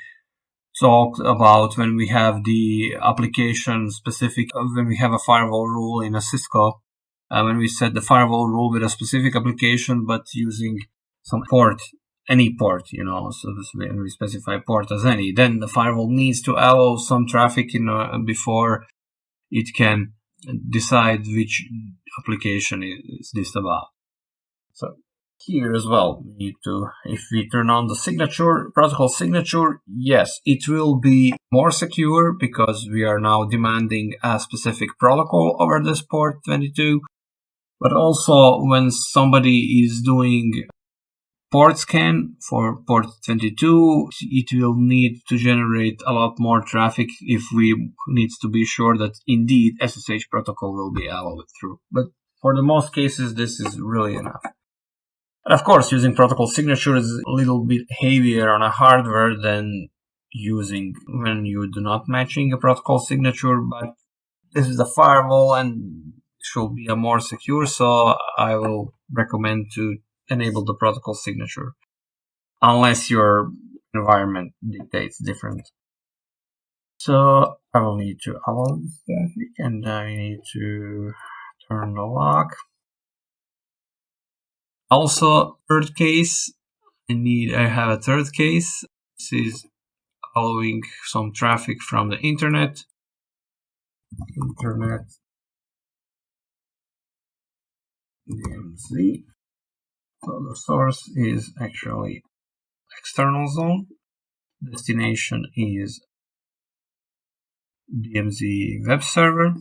talked about when we have the application specific, when we have a firewall rule in a Cisco, when we set the firewall rule with a specific application but using some port, any port, so when we specify port as any, then the firewall needs to allow some traffic before it can decide which application is this about. So here as well, we need to, if we turn on the signature, protocol signature, yes, it will be more secure because we are now demanding a specific protocol over this port 22. But also when somebody is doing port scan for port 22, it will need to generate a lot more traffic if we need to be sure that indeed SSH protocol will be allowed through. But for the most cases, this is really enough. And of course, using protocol signature is a little bit heavier on a hardware than using when you do not matching a protocol signature, but this is a firewall and should be a more secure, so I will recommend to enable the protocol signature unless your environment dictates different. So I will need to allow this traffic and I need to turn the lock. Also, third case, I have a third case. This is allowing some traffic from the internet. DMZ. So the source is actually external zone. Destination is DMZ web server.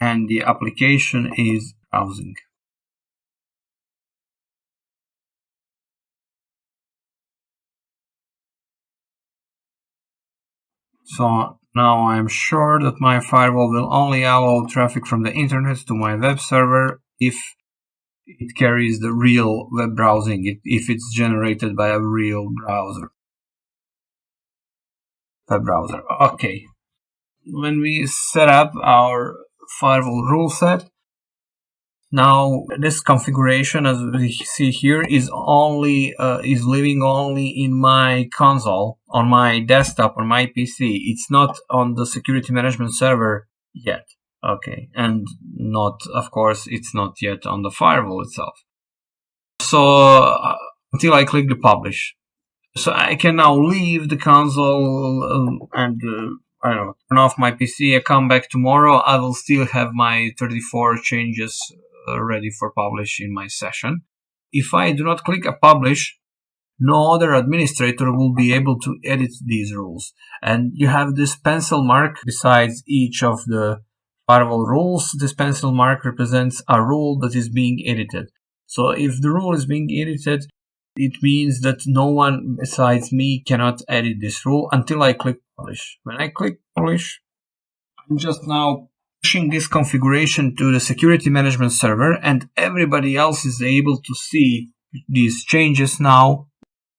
And the application is browsing. So now I'm sure that my firewall will only allow traffic from the internet to my web server if it carries the real web browsing, if it's generated by a real browser. Web browser. Okay. When we set up our firewall rule set, now this configuration, as we see here, is living only in my console, on my desktop, on my PC. It's not on the security management server yet. Okay, and not, of course, it's not yet on the firewall itself. So until I click the publish, so I can now leave the console and I don't know, turn off my PC. I come back tomorrow. I will still have my 34 changes ready for publish in my session. If I do not click a publish, no other administrator will be able to edit these rules. And you have this pencil mark besides each of the firewall rules. This pencil mark represents a rule that is being edited. So if the rule is being edited, it means that no one besides me cannot edit this rule until I click publish. When I click publish, I'm just now pushing this configuration to the security management server, and everybody else is able to see these changes now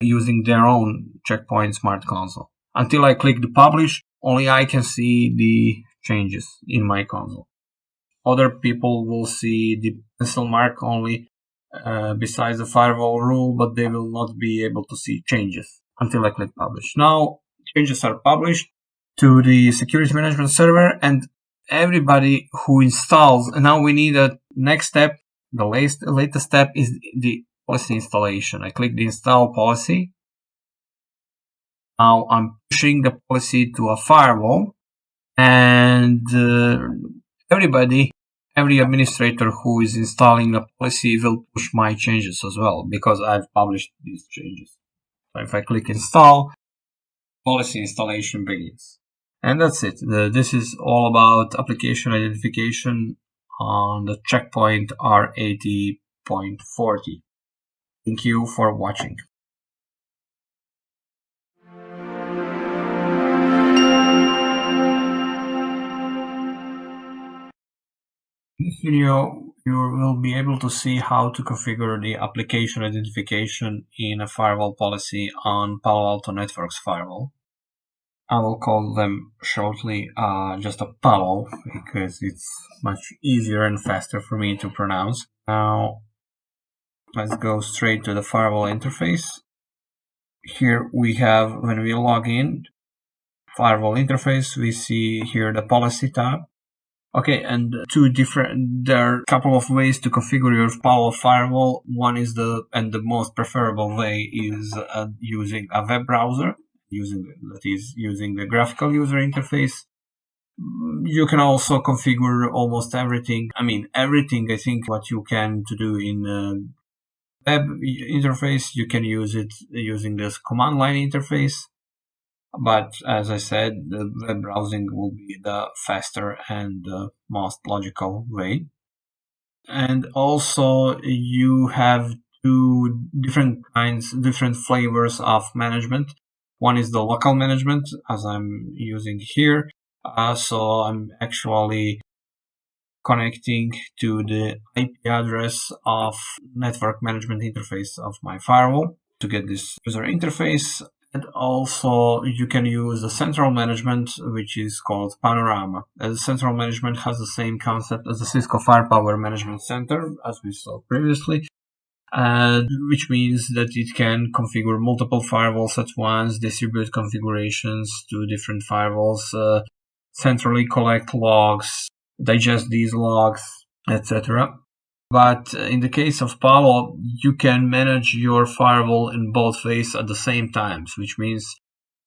using their own Checkpoint Smart Console. Until I click the publish, only I can see the changes in my console. Other people will see the pencil mark only besides the firewall rule, but they will not be able to see changes until I click publish. Now, changes are published to the security management server, and everybody who installs, and now we need a next step. The latest step is the policy installation. I click the install policy. Now I'm pushing the policy to a firewall, and every administrator who is installing the policy will push my changes as well because I've published these changes. So if I click install, policy installation begins. And that's it. This is all about application identification on the checkpoint R80.40. Thank you for watching. In this video, you will be able to see how to configure the application identification in a firewall policy on Palo Alto Networks firewall. I will call them shortly just a Palo because it's much easier and faster for me to pronounce. Now, let's go straight to the firewall interface. Here we have, when we log in, firewall interface, we see here the policy tab. Okay, and there are a couple of ways to configure your Palo firewall. One is the most preferable way is using a web browser, using the graphical user interface. You can also configure almost everything. I think what you can to do in web interface, you can use it using this command line interface. But as I said, the web browsing will be the faster and the most logical way. And also you have two different flavors of management. One is the local management, as I'm using here. So I'm actually connecting to the IP address of network management interface of my firewall to get this user interface. And also you can use the central management, which is called Panorama. The central management has the same concept as the Cisco Firepower Management Center, as we saw previously, which means that it can configure multiple firewalls at once, distribute configurations to different firewalls, centrally collect logs, digest these logs, etc. But in the case of Palo, you can manage your firewall in both ways at the same time, which means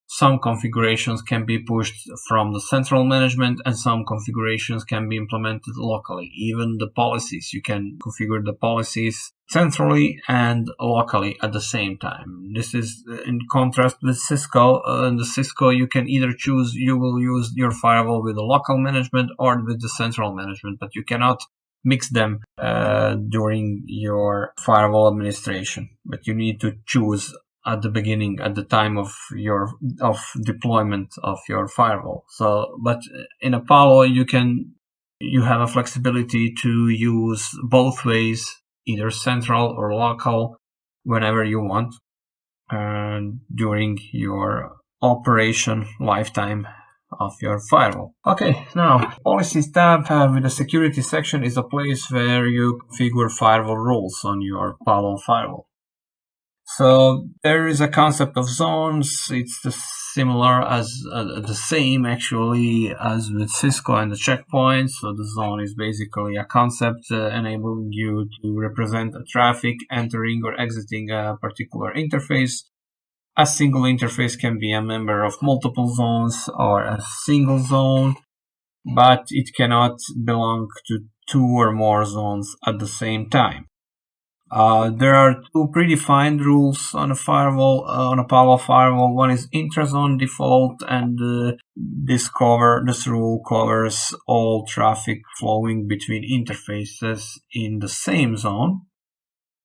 some configurations can be pushed from the central management and some configurations can be implemented locally. Even the policies, you can configure the policies centrally and locally at the same time. This is in contrast with Cisco. In the Cisco, you can either choose you will use your firewall with the local management or with the central management, but you cannot mix them during your firewall administration. But you need to choose at the beginning, at the time of deployment of your firewall. So, but in a Palo, you have a flexibility to use both ways, either central or local, whenever you want, during your operation lifetime of your firewall. Okay, now policies tab with the security section is a place where you configure firewall rules on your Palo firewall. So there is a concept of zones. It's similar as the same actually as with Cisco and the checkpoint. So the zone is basically a concept enabling you to represent a traffic entering or exiting a particular interface. A single interface can be a member of multiple zones or a single zone, but it cannot belong to two or more zones at the same time. There are two predefined rules on a firewall, on a Palo firewall. One is intrazone default, and this rule covers all traffic flowing between interfaces in the same zone.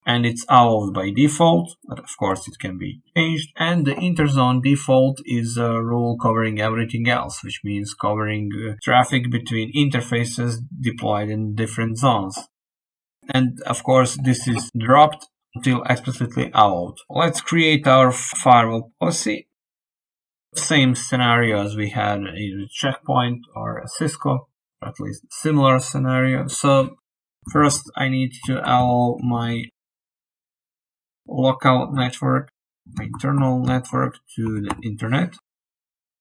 And it's allowed by default, but of course it can be changed. And the interzone default is a rule covering everything else, which means covering traffic between interfaces deployed in different zones. And of course this is dropped until explicitly allowed. Let's create our firewall policy. Same scenario as we had in Checkpoint or Cisco, or at least similar scenario. So first I need to allow my local network, my internal network to the internet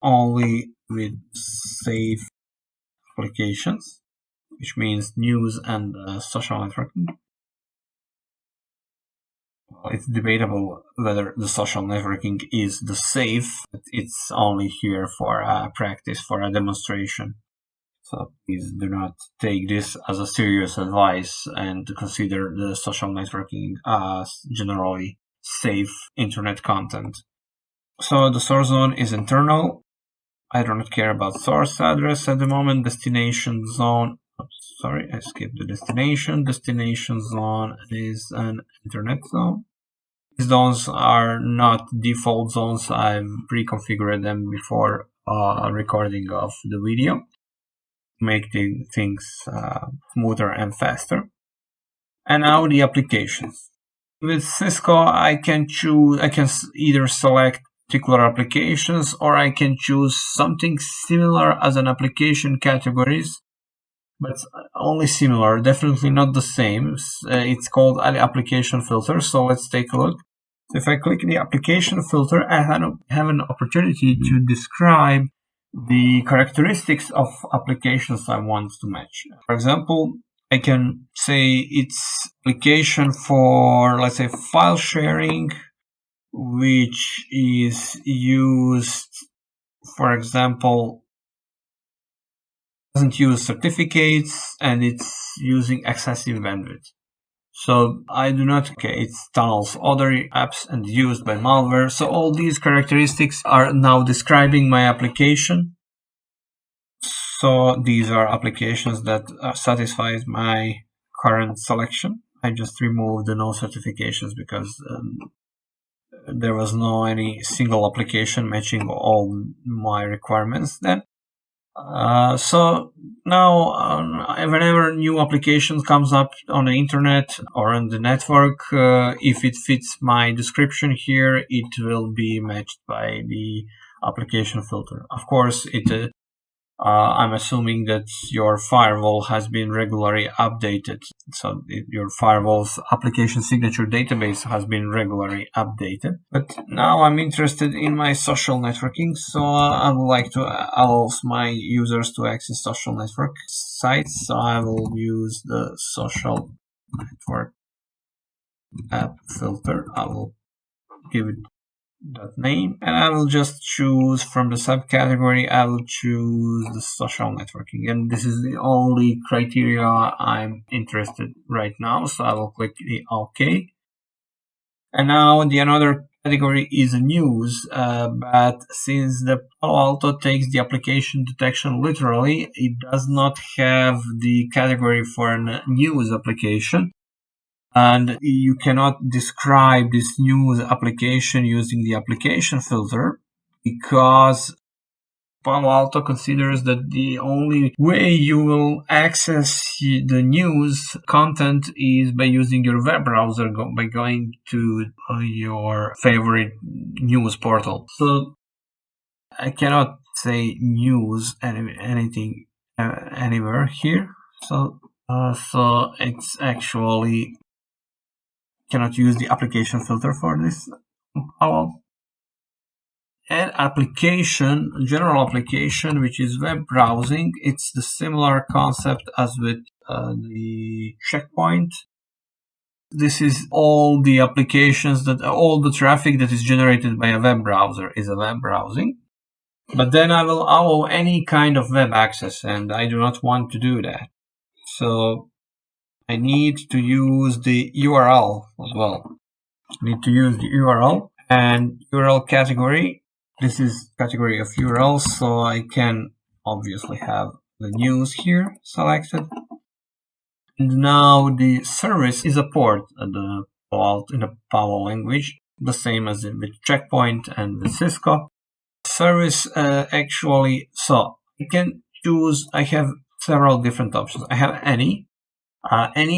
only with safe applications, which means news and social networking. Well, it's debatable whether the social networking is the safe, but it's only here for practice, for a demonstration. So please do not take this as a serious advice and consider the social networking as generally safe internet content. So the source zone is internal. I do not care about source address at the moment. Destination zone, sorry, I skipped the destination. Destination zone is an internet zone. These zones are not default zones. I've pre-configured them before recording of the video, make the things smoother and faster. And now the applications. With Cisco, I can either select particular applications, or I can choose something similar as an application categories, but only similar, definitely not the same. It's called an application filter. So let's take a look. So if I click the application filter, I have an opportunity to describe the characteristics of applications I want to match. For example, I can say it's application for, let's say, file sharing, which is used, for example, doesn't use certificates, and it's using excessive bandwidth. So I do not, it tunnels other apps and used by malware. So all these characteristics are now describing my application. So these are applications that satisfy my current selection. I just removed the no certifications because there was no any single application matching all my requirements then. So now whenever new application comes up on the internet or on the network, if it fits my description here, it will be matched by the application filter. Of course, I'm assuming that your firewall has been regularly updated. So your firewall's application signature database has been regularly updated. But now I'm interested in my social networking. So I would like to allow my users to access social network sites. So I will use the social network app filter. I will give it that name, and I will just choose from the subcategory. I will choose the social networking, and this is the only criteria I'm interested right now. So I will click the OK. And now the another category is news, but since the Palo Alto takes the application detection literally, it does not have the category for a news application. And you cannot describe this news application using the application filter because Palo Alto considers that the only way you will access the news content is by using your web browser, by going to your favorite news portal. So I cannot say news anything anywhere here. So it's actually cannot use the application filter for this. And application, general application, which is web browsing, it's the similar concept as with the checkpoint. This is all the applications all the traffic that is generated by a web browser is a web browsing. But then I will allow any kind of web access, and I do not want to do that. So I need to use the URL as well. I need to use the URL and URL category. This is category of URLs, so I can obviously have the news here selected. And now the service is a port in the Palo language, the same as with Checkpoint and with Cisco. Service actually, so I can choose, I have several different options. I have any,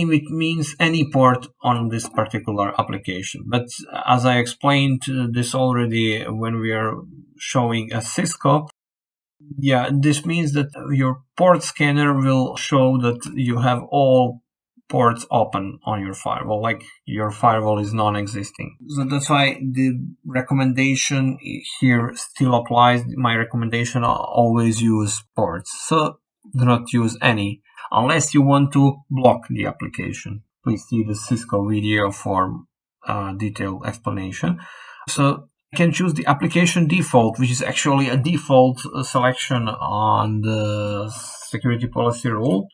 which means any port on this particular application. But as I explained this already when we are showing a Cisco, this means that your port scanner will show that you have all ports open on your firewall, like your firewall is non-existing. So that's why the recommendation here still applies. My recommendation, always use ports. So do not use any, unless you want to block the application. Please see the Cisco video for detailed explanation. So you can choose the application default, which is actually a default selection on the security policy rule.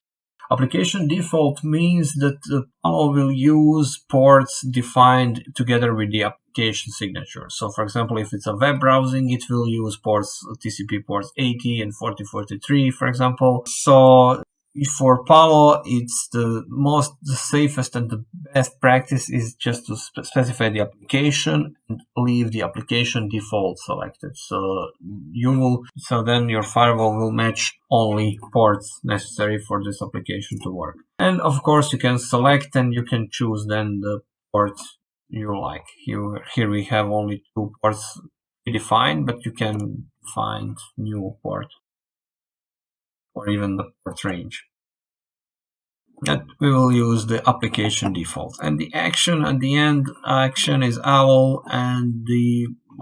Application default means that Palo will use ports defined together with the application signature. So for example, if it's a web browsing, it will use ports, TCP ports 80 and 4043, for example. So for Palo, it's the safest and the best practice is just to specify the application and leave the application default selected. So then your firewall will match only ports necessary for this application to work. And of course, you can select and you can choose then the port you like. Here we have only 2 ports defined, but you can find new port or even the port range. That we will use the application default, and the action at the end action is owl, and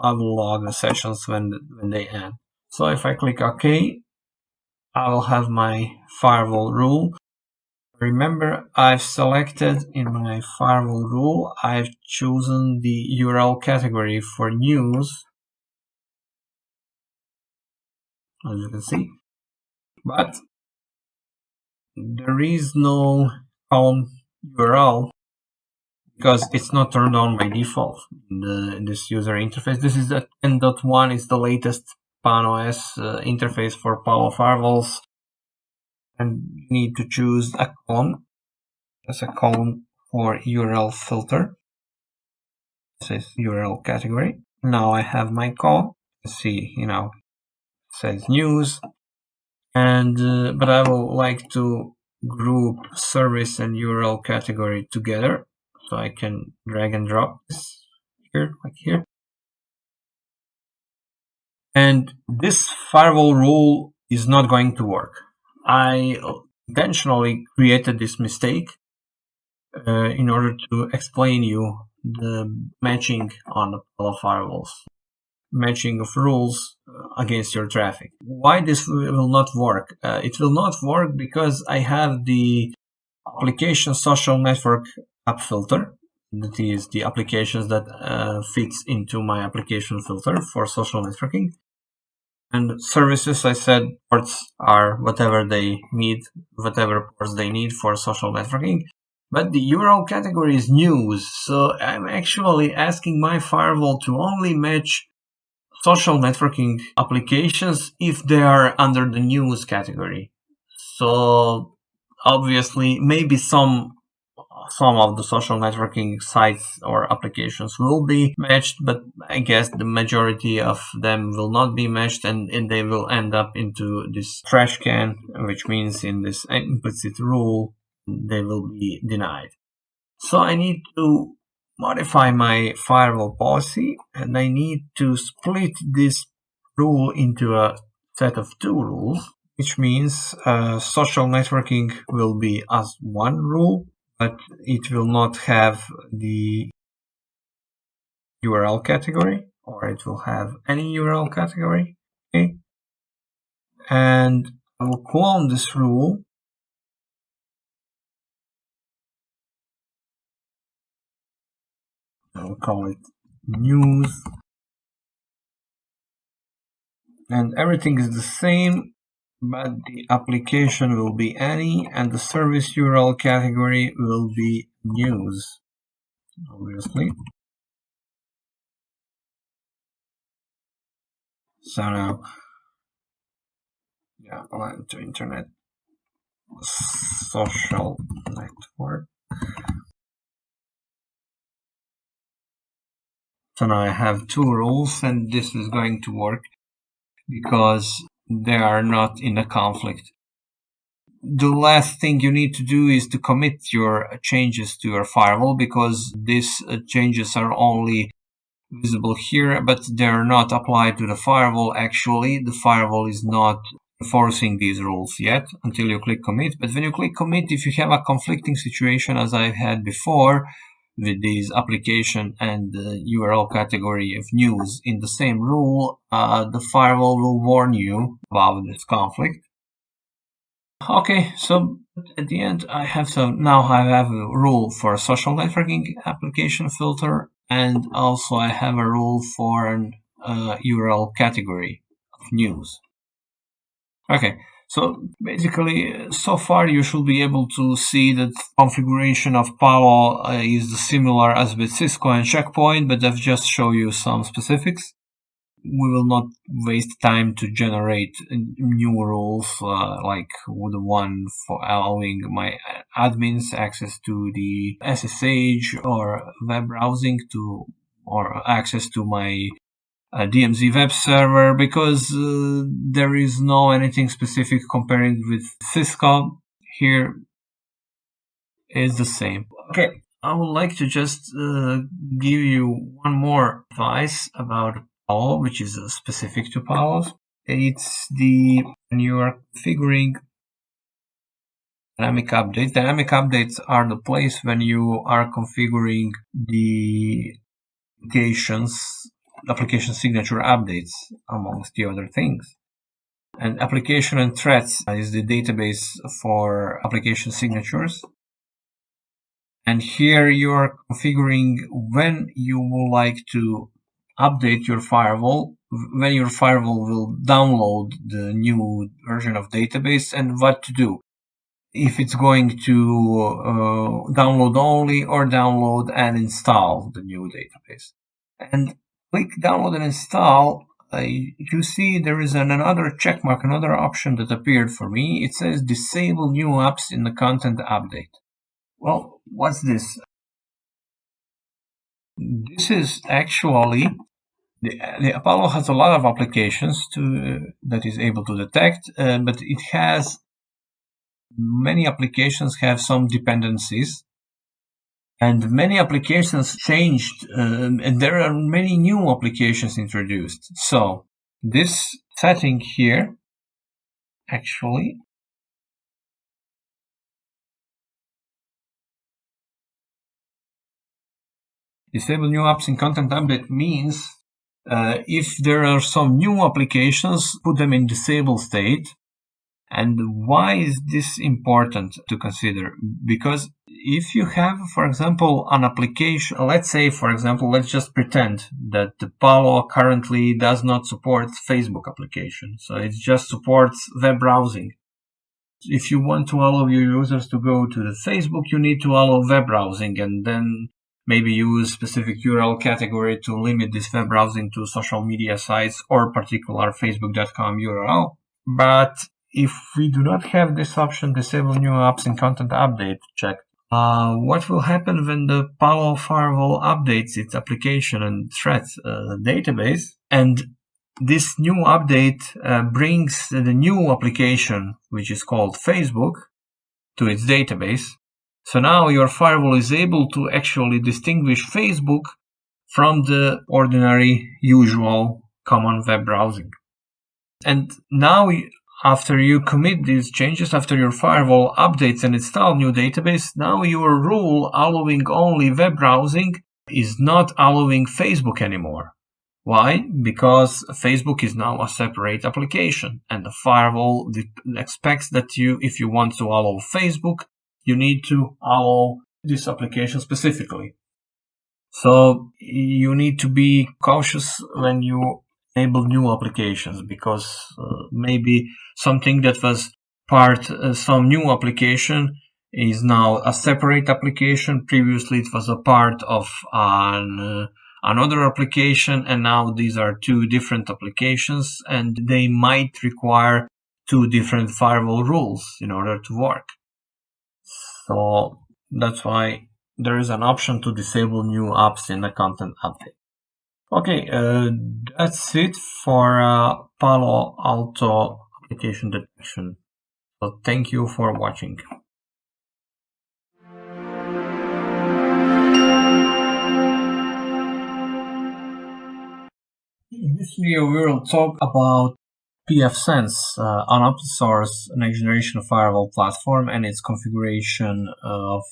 I will log the sessions when they end. So if I click OK, I will have my firewall rule. Remember, I've selected in my firewall rule, I've chosen the URL category for news, as you can see, but there is no column URL because it's not turned on by default in this user interface. This is the 10.1, it's the latest PAN-OS interface for Palo firewalls, and you need to choose a column. There's a column for URL filter. This is URL category. Now I have my column. Let's see, it says news, and but I would like to group service and URL category together, so I can drag and drop this here, like here. And this firewall rule is not going to work. I intentionally created this mistake in order to explain you the matching on the Palo firewalls, matching of rules against your traffic. Why this will not work? It will not work because I have the application social network app filter. That is the applications that fits into my application filter for social networking. And services, I said ports are whatever they need, whatever ports they need for social networking. But the URL category is news, so I'm actually asking my firewall to only match social networking applications if they are under the news category. So obviously, maybe some of the social networking sites or applications will be matched, but I guess the majority of them will not be matched, and they will end up into this trash can, which means in this implicit rule they will be denied. So I need to modify my firewall policy, and I need to split this rule into a set of 2 rules, which means social networking will be as one rule, but it will not have the URL category, or it will have any URL category. Okay, and I will clone this rule. I will call it news, and everything is the same, but the application will be any, and the service URL category will be news, obviously. So now, LAN to internet social network. So now I have 2 rules, and this is going to work because they are not in a conflict. The last thing you need to do is to commit your changes to your firewall, because these changes are only visible here, but they are not applied to the firewall. Actually, the firewall is not enforcing these rules yet until you click commit. But when you click commit, if you have a conflicting situation, as I've had before, with these application and the URL category of news in the same rule, the firewall will warn you about this conflict. Okay, so at the end now I have a rule for a social networking application filter, and also I have a rule for an URL category of news. Okay, So basically, so far you should be able to see that configuration of Palo is similar as with Cisco and Checkpoint, but I've just shown you some specifics. We will not waste time to generate new rules like the one for allowing my admins access to the SSH or web browsing or access to my DMZ web server, because there is no anything specific comparing with Cisco. Here is the same. Okay, I would like to just give you one more advice about Palo, which is specific to Palo. It's when you are configuring dynamic updates. Dynamic updates are the place when you are configuring the application signature updates, amongst the other things. And application and threads is the database for application signatures. And here you are configuring when you would like to update your firewall, when your firewall will download the new version of database, and what to do. If it's going to download only or download and install the new database. And click download and install. You see there is another checkmark, another option that appeared for me. It says disable new apps in the content update. Well, what's this? This is actually the Apollo has a lot of applications that is able to detect, but it has many applications have some dependencies, and many applications changed, and there are many new applications introduced. So this setting here actually disable new apps in content update means if there are some new applications, put them in disable state. And why is this important to consider? Because if you have, for example, an application, let's say, for example, let's just pretend that the Palo currently does not support Facebook application. So it just supports web browsing. If you want to allow your users to go to the Facebook, you need to allow web browsing, and then maybe use specific URL category to limit this web browsing to social media sites or particular facebook.com URL. But if we do not have this option, disable new apps in content update checked, what will happen when the Palo firewall updates its application and threads database, and this new update brings the new application, which is called Facebook, to its database. So now your firewall is able to actually distinguish Facebook from the ordinary, usual, common web browsing. And now, after you commit these changes, after your firewall updates and install new database, now your rule allowing only web browsing is not allowing Facebook anymore. Why? Because Facebook is now a separate application, and the firewall expects that if you want to allow Facebook, you need to allow this application specifically. So you need to be cautious when you enable new applications, because maybe something that was some new application is now a separate application. Previously, it was a part of another application, and now these are two different applications, and they might require two different firewall rules in order to work. So that's why there is an option to disable new apps in the content update. Okay, that's it for Palo Alto application detection. So thank you for watching. In this video, we will talk about pfSense, an open source next generation firewall platform, and its configuration of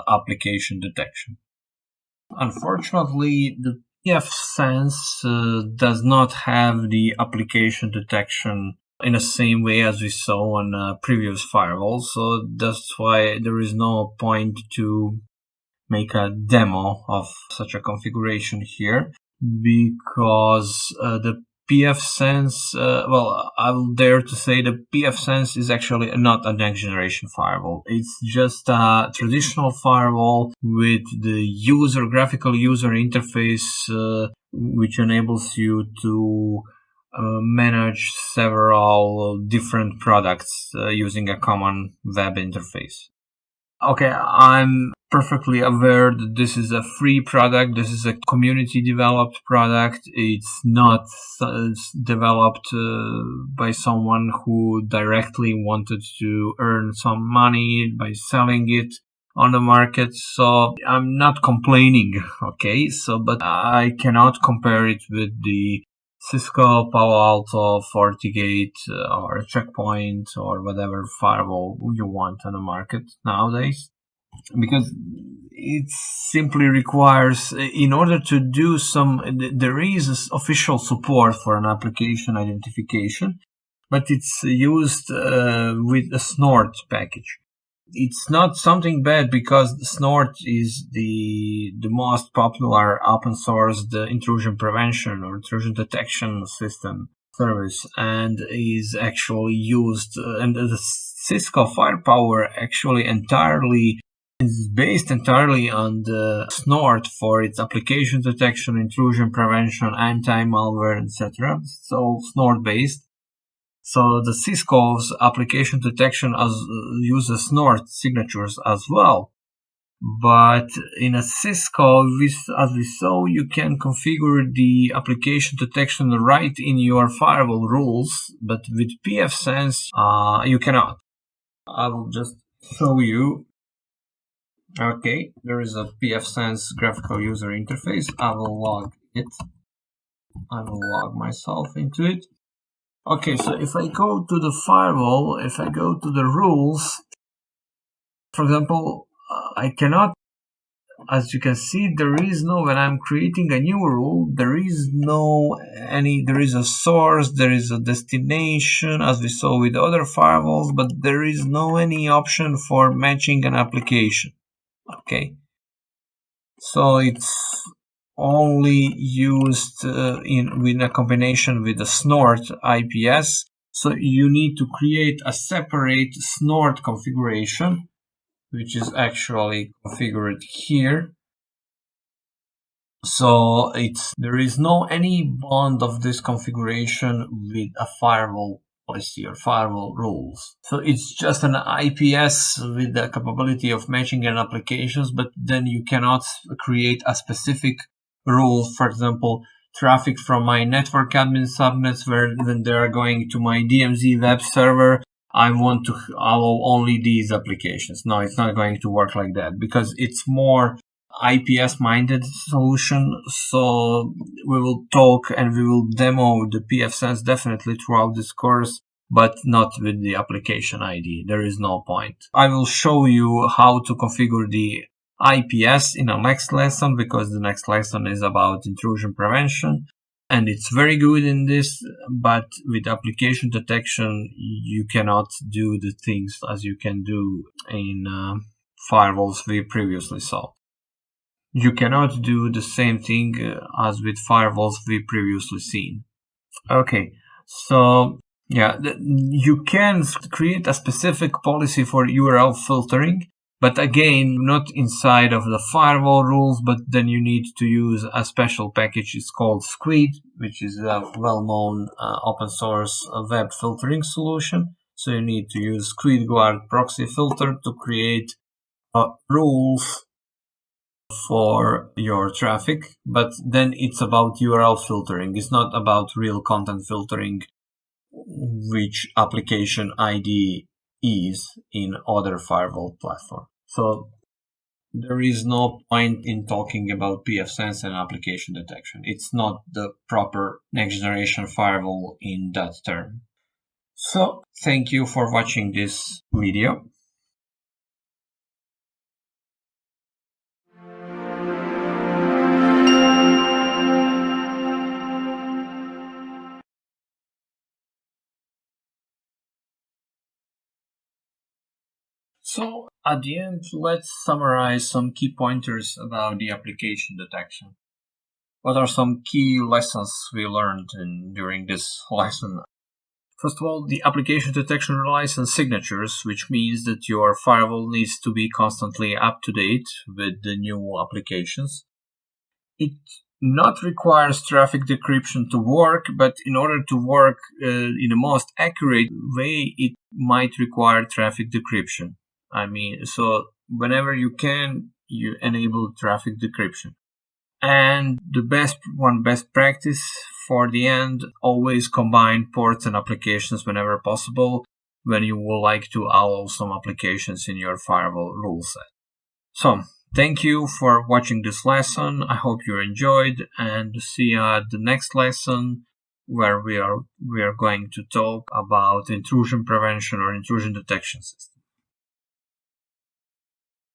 application detection. Unfortunately, the pfSense does not have the application detection in the same way as we saw on previous firewalls, so that's why there is no point to make a demo of such a configuration here, because the pfSense, well, I will dare to say that pfSense is actually not a next generation firewall. It's just a traditional firewall with the graphical user interface, which enables you to manage several different products using a common web interface. Okay, I'm perfectly aware that this is a free product. This is a community developed product. It's not developed by someone who directly wanted to earn some money by selling it on the market. So I'm not complaining. Okay, but I cannot compare it with the Cisco, Palo Alto, FortiGate, or Checkpoint, or whatever firewall you want on the market nowadays, because it simply requires, in order to do there is official support for an application identification, but it's used with a Snort package. It's not something bad, because Snort is the most popular open source intrusion prevention or intrusion detection system service, and is actually used, and the Cisco Firepower actually is based entirely on the Snort for its application detection, intrusion prevention, anti-malware, etc. So Snort based. So the Cisco's application detection uses Snort signatures as well. But in a Cisco, as we saw, you can configure the application detection right in your firewall rules, but with pfSense, you cannot. I will just show you. Okay, there is a pfSense graphical user interface. I will log it. I will log myself into it. Okay, so if I go to the firewall, if I go to the rules, for example, I cannot, as you can see, when I'm creating a new rule, there is a source, there is a destination, as we saw with other firewalls, but there is no any option for matching an application. Okay, so it's only used in a combination with the Snort IPS. So you need to create a separate Snort configuration, which is actually configured here. So there is no any bond of this configuration with a firewall policy or firewall rules. So it's just an IPS with the capability of matching an applications, but then you cannot create a specific rule. For example, traffic from my network admin subnets, when they are going to my DMZ web server, I want to allow only these applications. No, it's not going to work like that, because it's more IPS minded solution. So we will talk and we will demo the pfSense definitely throughout this course, but not with the application ID. There is no point. I will show you how to configure the IPS in the next lesson, because the next lesson is about intrusion prevention, and it's very good in this, but with application detection you cannot do the things as you can do in firewalls we previously saw. You cannot do the same thing as with firewalls we previously seen. Okay, so yeah, you can create a specific policy for URL filtering, but again, not inside of the firewall rules, but then you need to use a special package. It's called Squid, which is a well-known open source web filtering solution. So you need to use SquidGuard proxy filter to create rules for your traffic, but then it's about URL filtering. It's not about real content filtering, which application ID is in other firewall platform. So there is no point in talking about pfSense and application detection. It's not the proper next generation firewall in that term. So thank you for watching this video. So at the end, let's summarize some key pointers about the application detection. What are some key lessons we learned during this lesson? First of all, the application detection relies on signatures, which means that your firewall needs to be constantly up to date with the new applications. It not requires traffic decryption to work, but in order to work in the most accurate way, it might require traffic decryption. So whenever you can, you enable traffic decryption. And the best practice for the end, always combine ports and applications whenever possible when you would like to allow some applications in your firewall rule set. So, thank you for watching this lesson. I hope you enjoyed, and see you at the next lesson where we are going to talk about intrusion prevention or intrusion detection system.